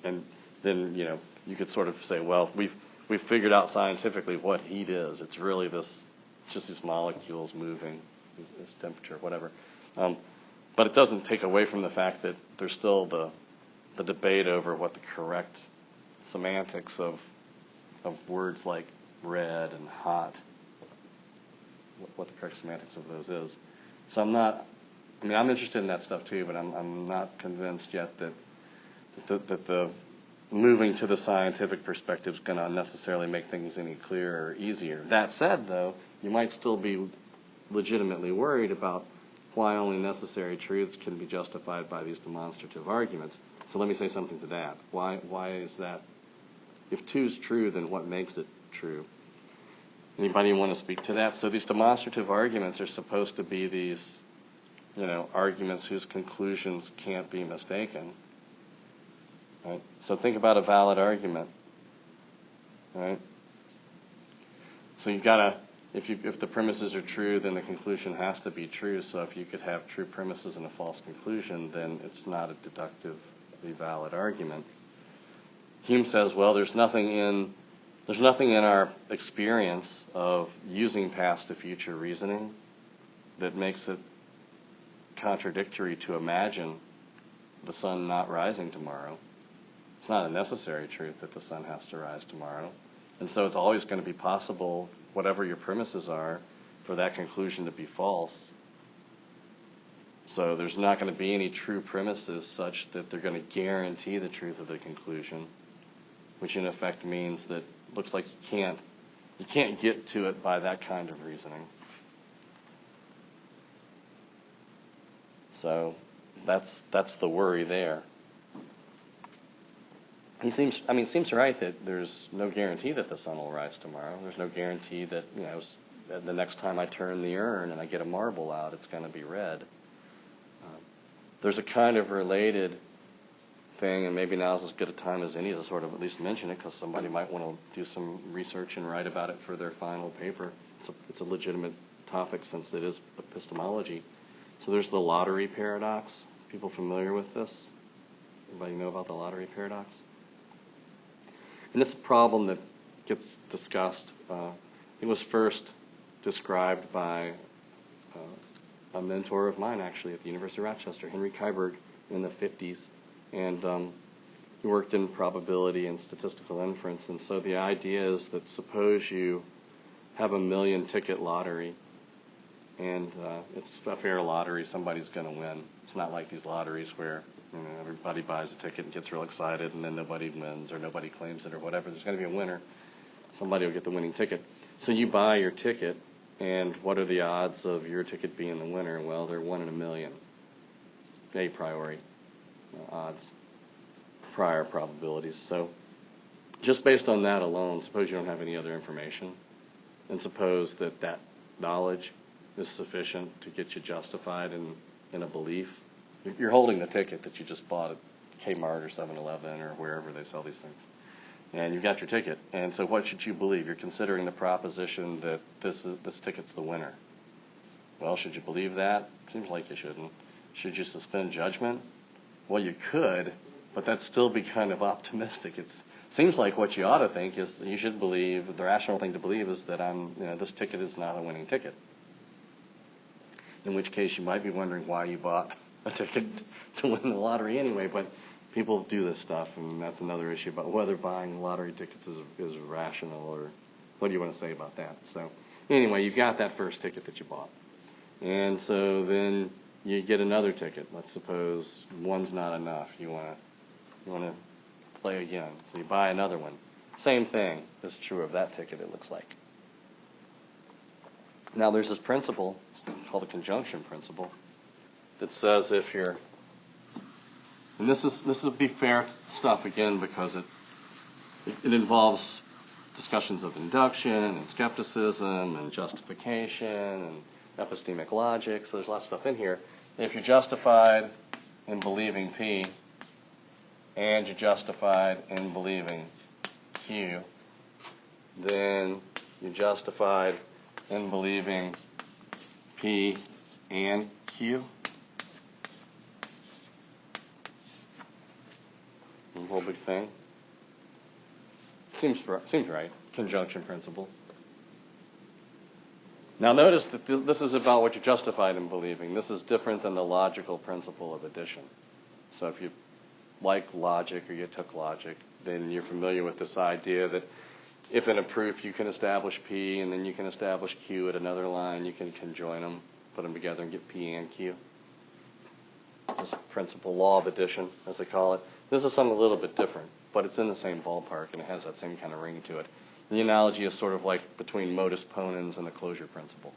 and then you could sort of say, well, we've figured out scientifically what heat is. It's really it's just these molecules moving, this temperature, whatever. But it doesn't take away from the fact that there's still the debate over what the correct semantics of words like red and hot, what the correct semantics of those is. So I'm interested in that stuff too, but I'm not convinced yet that the moving to the scientific perspective is going to necessarily make things any clearer or easier. That said, though, you might still be legitimately worried about why only necessary truths can be justified by these demonstrative arguments. So let me say something to that. Why is that? If 2 is true, then what makes it true? Anybody want to speak to that? So these demonstrative arguments are supposed to be these, arguments whose conclusions can't be mistaken. Right? So think about a valid argument. Right? So you've got to, if the premises are true, then the conclusion has to be true. So if you could have true premises and a false conclusion, then it's not a deductively valid argument. Hume says, well, there's nothing in our experience of using past to future reasoning that makes it contradictory to imagine the sun not rising tomorrow. It's not a necessary truth that the sun has to rise tomorrow. And so it's always going to be possible, whatever your premises are, for that conclusion to be false. So there's not going to be any true premises such that they're going to guarantee the truth of the conclusion, which in effect means that it looks like you can't get to it by that kind of reasoning. So that's the worry there. He seems right that there's no guarantee that the sun will rise tomorrow. There's no guarantee that, the next time I turn the urn and I get a marble out, it's going to be red. There's a kind of related thing, and maybe now's as good a time as any to sort of at least mention it, because somebody might want to do some research and write about it for their final paper. It's a legitimate topic since it is epistemology. So there's the lottery paradox. People familiar with this? Anybody know about the lottery paradox? And it's a problem that gets discussed. It was first described by a mentor of mine, actually, at the University of Rochester, Henry Keiberg, in the 50s. And he worked in probability and statistical inference. And so the idea is that suppose you have a 1,000,000-ticket lottery, and it's a fair lottery, somebody's going to win. It's not like these lotteries where everybody buys a ticket and gets real excited, and then nobody wins or nobody claims it or whatever. There's going to be a winner. Somebody will get the winning ticket. So you buy your ticket, and what are the odds of your ticket being the winner? Well, they're 1 in a million, a priori odds, prior probabilities. So just based on that alone, suppose you don't have any other information, and suppose that knowledge is sufficient to get you justified in a belief. You're holding the ticket that you just bought at Kmart or 7-Eleven or wherever they sell these things. And you've got your ticket. And so what should you believe? You're considering the proposition that this ticket's the winner. Well, should you believe that? Seems like you shouldn't. Should you suspend judgment? Well, you could, but that'd still be kind of optimistic. It seems like what you ought to think is that you should believe, the rational thing to believe is that this ticket is not a winning ticket. In which case you might be wondering why you bought a ticket to win the lottery anyway, but people do this stuff, and that's another issue about whether buying lottery tickets is rational, or what do you want to say about that? So anyway, you've got that first ticket that you bought. And so then you get another ticket. Let's suppose one's not enough. You want to play again. So you buy another one. Same thing is true of that ticket, it looks like. Now there's this principle, it's called the conjunction principle, that says if you're, and this would be fair stuff again because it involves discussions of induction and skepticism and justification and epistemic logic. So there's a lot of stuff in here. If you're justified in believing P and you're justified in believing Q, then you're justified in believing P and Q. The whole big thing. Seems right. Conjunction principle. Now notice that this is about what you're justified in believing. This is different than the logical principle of addition. So if you like logic or you took logic, then you're familiar with this idea that if in a proof you can establish P and then you can establish Q at another line, you can conjoin them, put them together and get P and Q. This principle, law of addition, as they call it. This is something a little bit different, but it's in the same ballpark and it has that same kind of ring to it. The analogy is sort of like between modus ponens and the closure principle.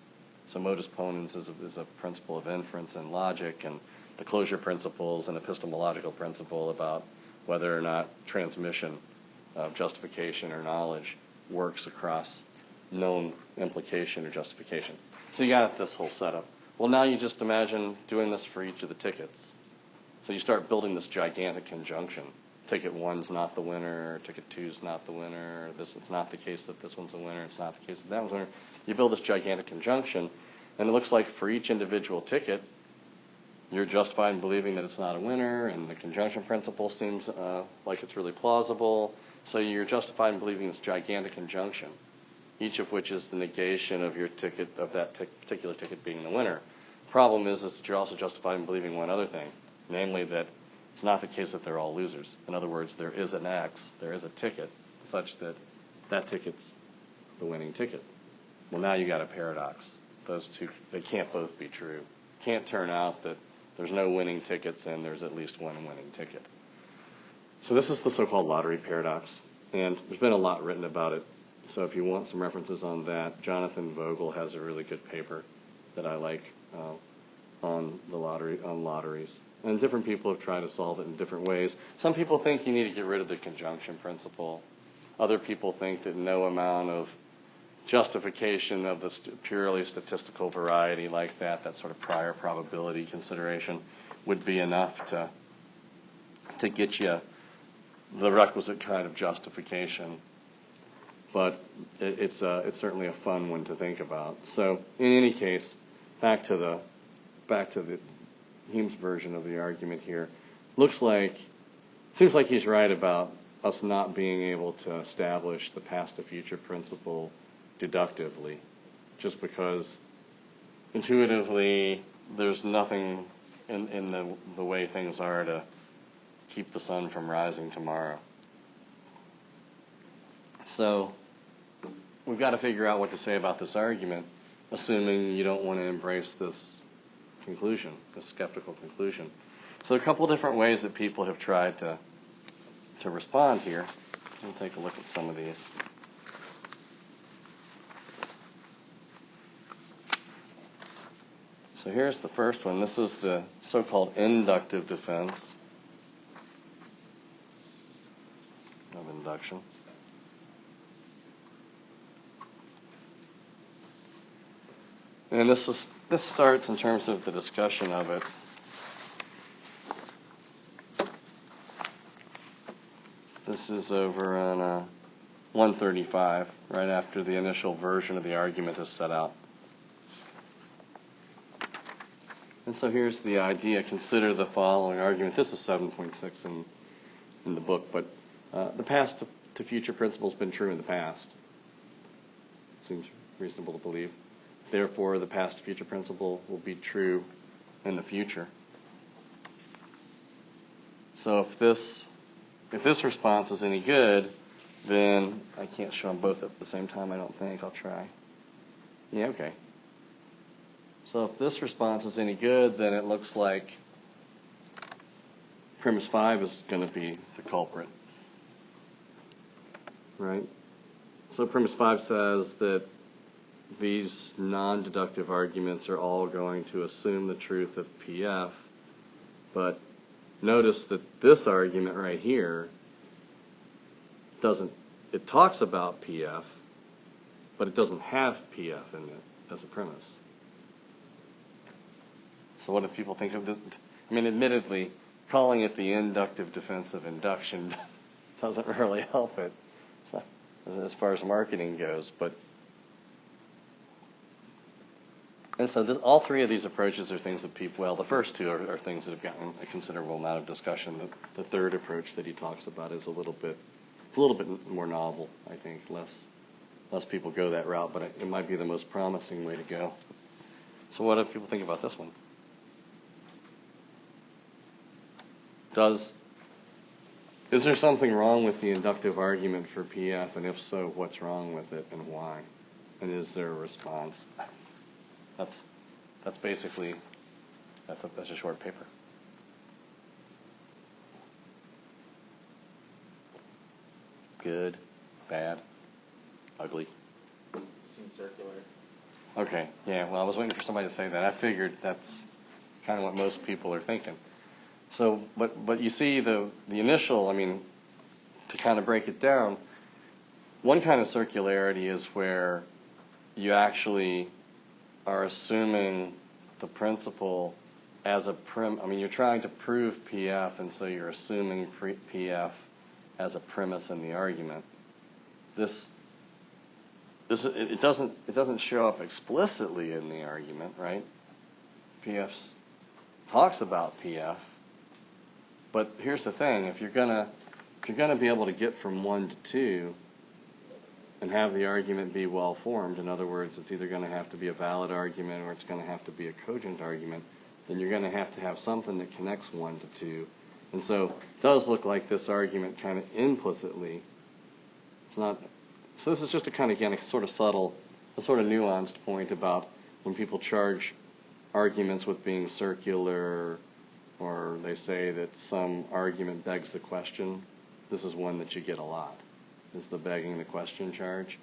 So modus ponens is a principle of inference and logic, and the closure principle is an epistemological principle about whether or not transmission of justification or knowledge works across known implication or justification. So you got this whole setup. Well, now you just imagine doing this for each of the tickets. So you start building this gigantic conjunction. Ticket 1's not the winner, or ticket 2's not the winner, or it's not the case that this one's a winner, it's not the case that that one's a winner. You build this gigantic conjunction, and it looks like for each individual ticket, you're justified in believing that it's not a winner, and the conjunction principle seems like it's really plausible. So you're justified in believing this gigantic conjunction, each of which is the negation of your ticket, of that particular ticket being the winner. Problem is that you're also justified in believing one other thing, namely that it's not the case that they're all losers. In other words, there is an X, there is a ticket, such that that ticket's the winning ticket. Well, now you got a paradox. Those two, they can't both be true. It can't turn out that there's no winning tickets and there's at least one winning ticket. So this is the so-called lottery paradox, and there's been a lot written about it. So if you want some references on that, Jonathan Vogel has a really good paper that I like. on lotteries. And different people have tried to solve it in different ways. Some people think you need to get rid of the conjunction principle. Other people think that no amount of justification of the purely statistical variety like that sort of prior probability consideration, would be enough to get you the requisite kind of justification. But it's certainly a fun one to think about. So in any case, back to the Hume's version of the argument here. Seems like he's right about us not being able to establish the past to future principle deductively, just because intuitively there's nothing in the way things are to keep the sun from rising tomorrow. So we've got to figure out what to say about this argument, assuming you don't want to embrace this conclusion, this skeptical conclusion. So a couple different ways that people have tried to respond here. We'll take a look at some of these. So here's the first one. This is the so-called inductive defense of induction. And this starts in terms of the discussion of it. This is over on 135, right after the initial version of the argument is set out. And so here's the idea. Consider the following argument. This is 7.6 in the book, but the past to future principle has been true in the past. Seems reasonable to believe. Therefore, the past to future principle will be true in the future. So if this response is any good, then I can't show them both at the same time, I don't think. I'll try. Yeah, okay. So if this response is any good, then it looks like premise 5 is going to be the culprit. Right? So premise 5 says that these non-deductive arguments are all going to assume the truth of PF, but notice that this argument right here it talks about PF, but it doesn't have PF in it as a premise. So what do people think of admittedly, calling it the inductive defense of induction doesn't really help it as far as marketing goes, and so all three of these approaches are things that the first two are things that have gotten a considerable amount of discussion. The third approach that he talks about is a little bit more novel, I think. Less people go that route, but it might be the most promising way to go. So what do people think about this one? Is there something wrong with the inductive argument for PF, and if so, what's wrong with it and why? And is there a response? That's basically that's a short paper. Good, bad, ugly. It seems circular. Okay, yeah. Well, I was waiting for somebody to say that. I figured that's kind of what most people are thinking. So, but you see the initial. To kind of break it down, one kind of circularity is where you actually are assuming the principle as a you're trying to prove PF, and so you're assuming PF as a premise in the argument. It doesn't show up explicitly in the argument, right? PF talks about PF, but here's the thing: if you're gonna be able to get from 1 to 2 and have the argument be well formed, in other words, it's either going to have to be a valid argument or it's going to have to be a cogent argument, then you're going to have something that connects 1 to 2. And so it does look like this argument kind of implicitly, it's not, so this is just a sort of subtle, a sort of nuanced point about when people charge arguments with being circular, or they say that some argument begs the question. This is one that you get a lot, is the begging the question charge.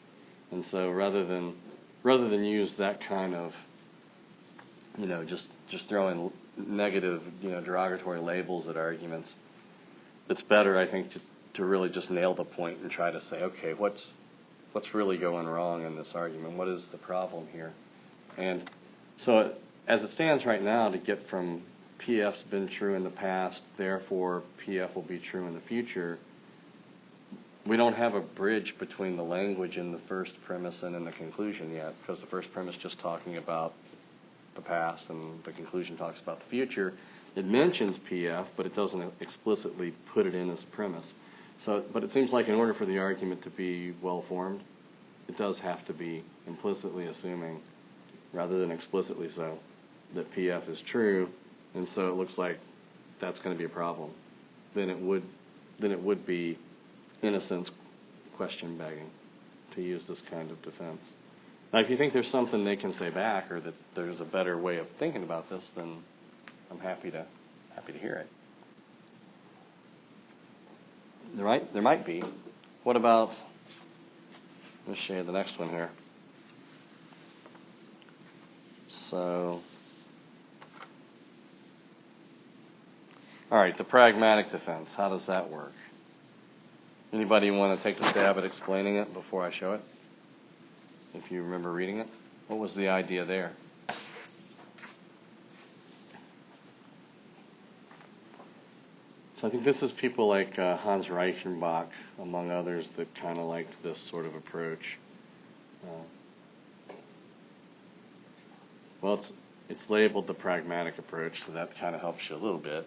And so rather than use that kind of just throwing negative, derogatory labels at arguments. It's better, I think, to really just nail the point and try to say, okay, what's really going wrong in this argument? What is the problem here? And so as it stands right now, to get from PF's been true in the past, therefore PF will be true in the future, we don't have a bridge between the language in the first premise and in the conclusion yet, because the first premise is just talking about the past and the conclusion talks about the future. It mentions PF, but it doesn't explicitly put it in as premise. But it seems like in order for the argument to be well-formed, it does have to be implicitly assuming, rather than explicitly so, that PF is true, and so it looks like that's going to be a problem. Then it would be, in a sense, question begging to use this kind of defense. Now, if you think there's something they can say back, or that there's a better way of thinking about this, then I'm happy to hear it. There might be. What about? Let's show you the next one here. So, all right, the pragmatic defense. How does that work? Anybody want to take a stab at explaining it before I show it? If you remember reading it, what was the idea there? So I think this is people like Hans Reichenbach, among others, that kind of liked this sort of approach. Well, it's labeled the pragmatic approach, so that kind of helps you a little bit.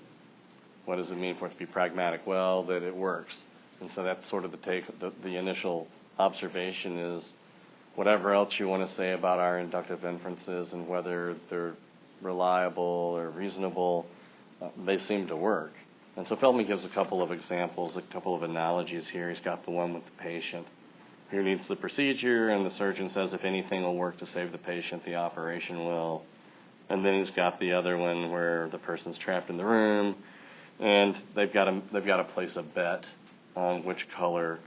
What does it mean for it to be pragmatic? Well, that it works. And so that's sort of the initial observation is, whatever else you want to say about our inductive inferences and whether they're reliable or reasonable, they seem to work. And so Feldman gives a couple of examples, a couple of analogies here. He's got the one with the patient who needs the procedure, and the surgeon says if anything will work to save the patient, the operation will. And then he's got the other one where the person's trapped in the room, and they've got to place a bet on which color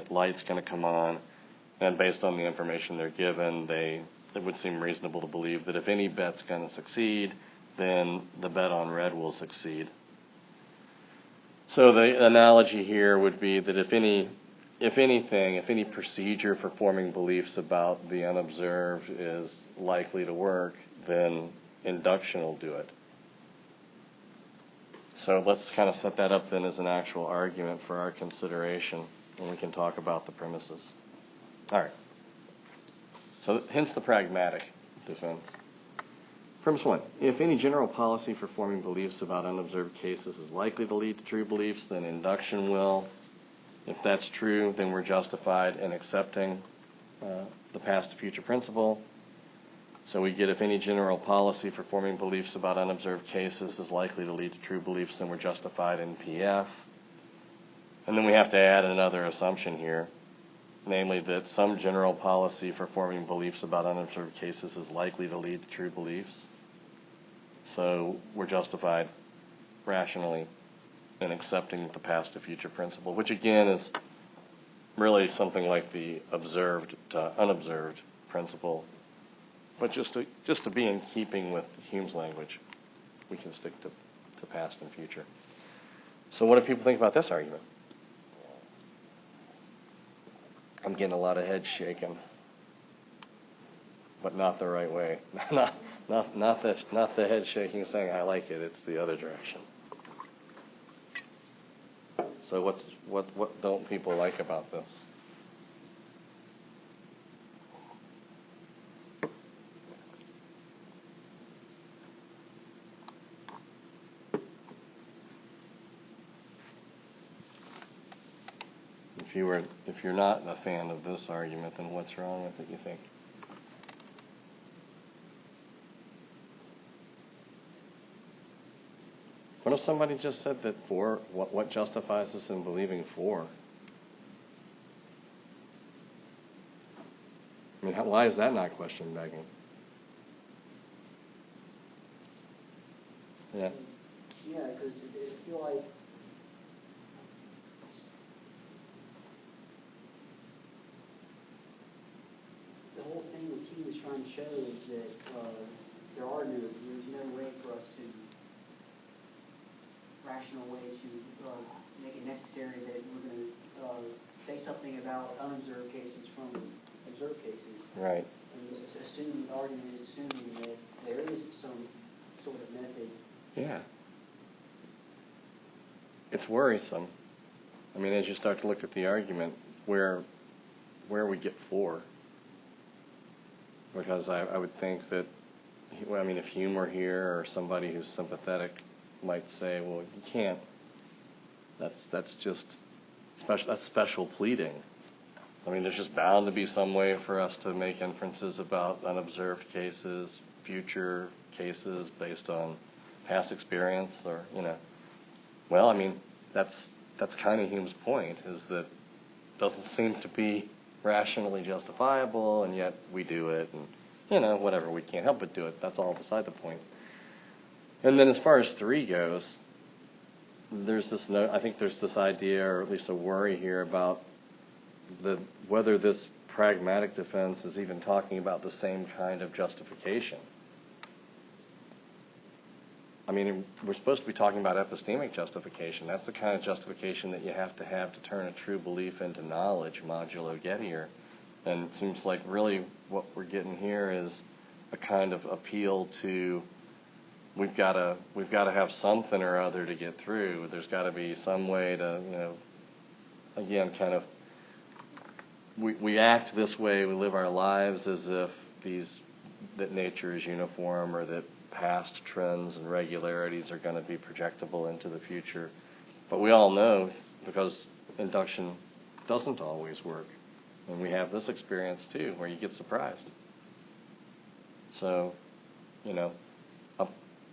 light's going to come on. And based on the information they're given, it would seem reasonable to believe that if any bet's going to succeed, then the bet on red will succeed. So the analogy here would be that if any procedure for forming beliefs about the unobserved is likely to work, then induction will do it. So let's kind of set that up then as an actual argument for our consideration, and we can talk about the premises. All right. So hence the pragmatic defense. Premise 1. If any general policy for forming beliefs about unobserved cases is likely to lead to true beliefs, then induction will. If that's true, then we're justified in accepting the past to future principle. So we get if any general policy for forming beliefs about unobserved cases is likely to lead to true beliefs, then we're justified in PF. And then we have to add another assumption here, namely that some general policy for forming beliefs about unobserved cases is likely to lead to true beliefs. So we're justified rationally in accepting the past to future principle, which again is really something like the observed to unobserved principle. But just to be in keeping with Hume's language, we can stick to past and future. So what do people think about this argument? I'm getting a lot of head shaking, but not the right way. not the head shaking saying I like it. It's the other direction. So what don't people like about this? If you're not a fan of this argument, then what's wrong with it, you think? What if somebody just said that what justifies us in believing 4? I mean, why is that not question begging? Yeah. Yeah, because I feel like the whole thing what Hume was trying to show is that there's no way for us to, rational way to make it necessary that we're going to say something about unobserved cases from observed cases. Right. And this is assuming, the argument is assuming that there is some sort of method. Yeah. It's worrisome. I mean, as you start to look at the argument, where we get 4. Because I would think that, I mean, if Hume were here or somebody who's sympathetic might say, well, you can't. That's just special pleading. I mean, there's just bound to be some way for us to make inferences about unobserved cases, future cases based on past experience, or Well, I mean, that's kind of Hume's point, is that it doesn't seem to be rationally justifiable, and yet we do it, and whatever, we can't help but do it. That's all beside the point. And then as far as 3 goes, I think there's this idea, or at least a worry here, about whether this pragmatic defense is even talking about the same kind of justification. I mean, we're supposed to be talking about epistemic justification. That's the kind of justification that you have to turn a true belief into knowledge, modulo Gettier. And it seems like really what we're getting here is a kind of appeal to, we've got to have something or other to get through. There's got to be some way to, again, kind of, we act this way, we live our lives as if that nature is uniform, or that past trends and regularities are going to be projectable into the future. But we all know, because induction doesn't always work. And we have this experience too, where you get surprised. So,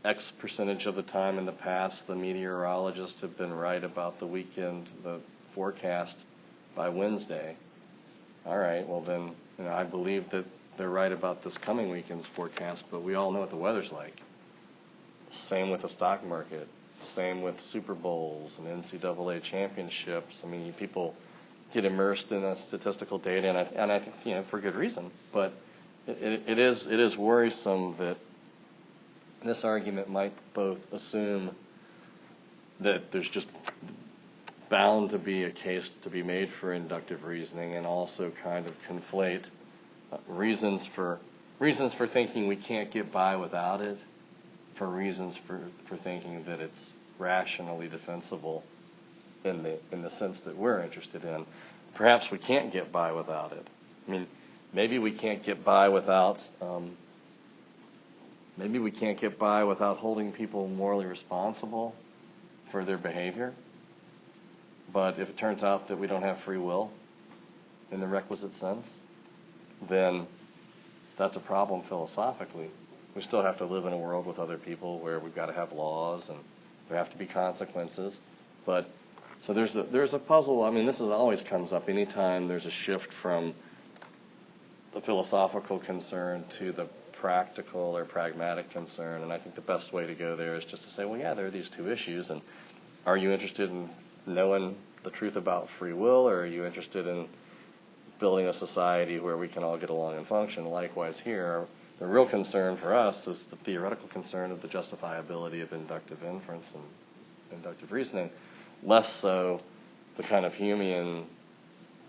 X percentage of the time in the past, the meteorologists have been right about the forecast by Wednesday. All right, well then, I believe that they're right about this coming weekend's forecast, but we all know what the weather's like. Same with the stock market. Same with Super Bowls and NCAA championships. I mean, people get immersed in statistical data, and I think for good reason. But it is worrisome that this argument might both assume that there's just bound to be a case to be made for inductive reasoning, and also kind of conflate reasons for thinking we can't get by without it, for reasons for thinking that it's rationally defensible in the sense that we're interested in. Perhaps we can't get by without it. I mean, maybe we can't get by without holding people morally responsible for their behavior. But if it turns out that we don't have free will in the requisite sense, then that's a problem philosophically. We still have to live in a world with other people where we've got to have laws and there have to be consequences. But so there's a puzzle. I mean, this always comes up anytime there's a shift from the philosophical concern to the practical or pragmatic concern. And I think the best way to go there is just to say, well, yeah, there are these 2 issues, and are you interested in knowing the truth about free will, or are you interested in building a society where we can all get along and function? Likewise here, the real concern for us is the theoretical concern of the justifiability of inductive inference and inductive reasoning, less so the kind of Humean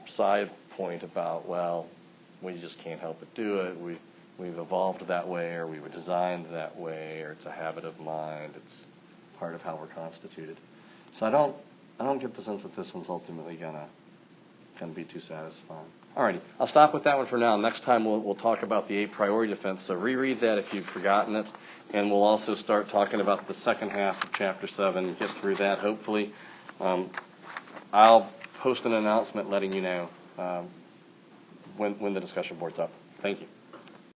side point about, well, we just can't help but do it. We've evolved that way, or we were designed that way, or it's a habit of mind. It's part of how we're constituted. So I don't get the sense that this one's ultimately gonna be too satisfying. Alrighty, I'll stop with that one for now. Next time we'll talk about the 8 priority defense. So reread that if you've forgotten it, and we'll also start talking about the second half of Chapter 7. Get through that hopefully. I'll post an announcement letting you know when the discussion board's up. Thank you.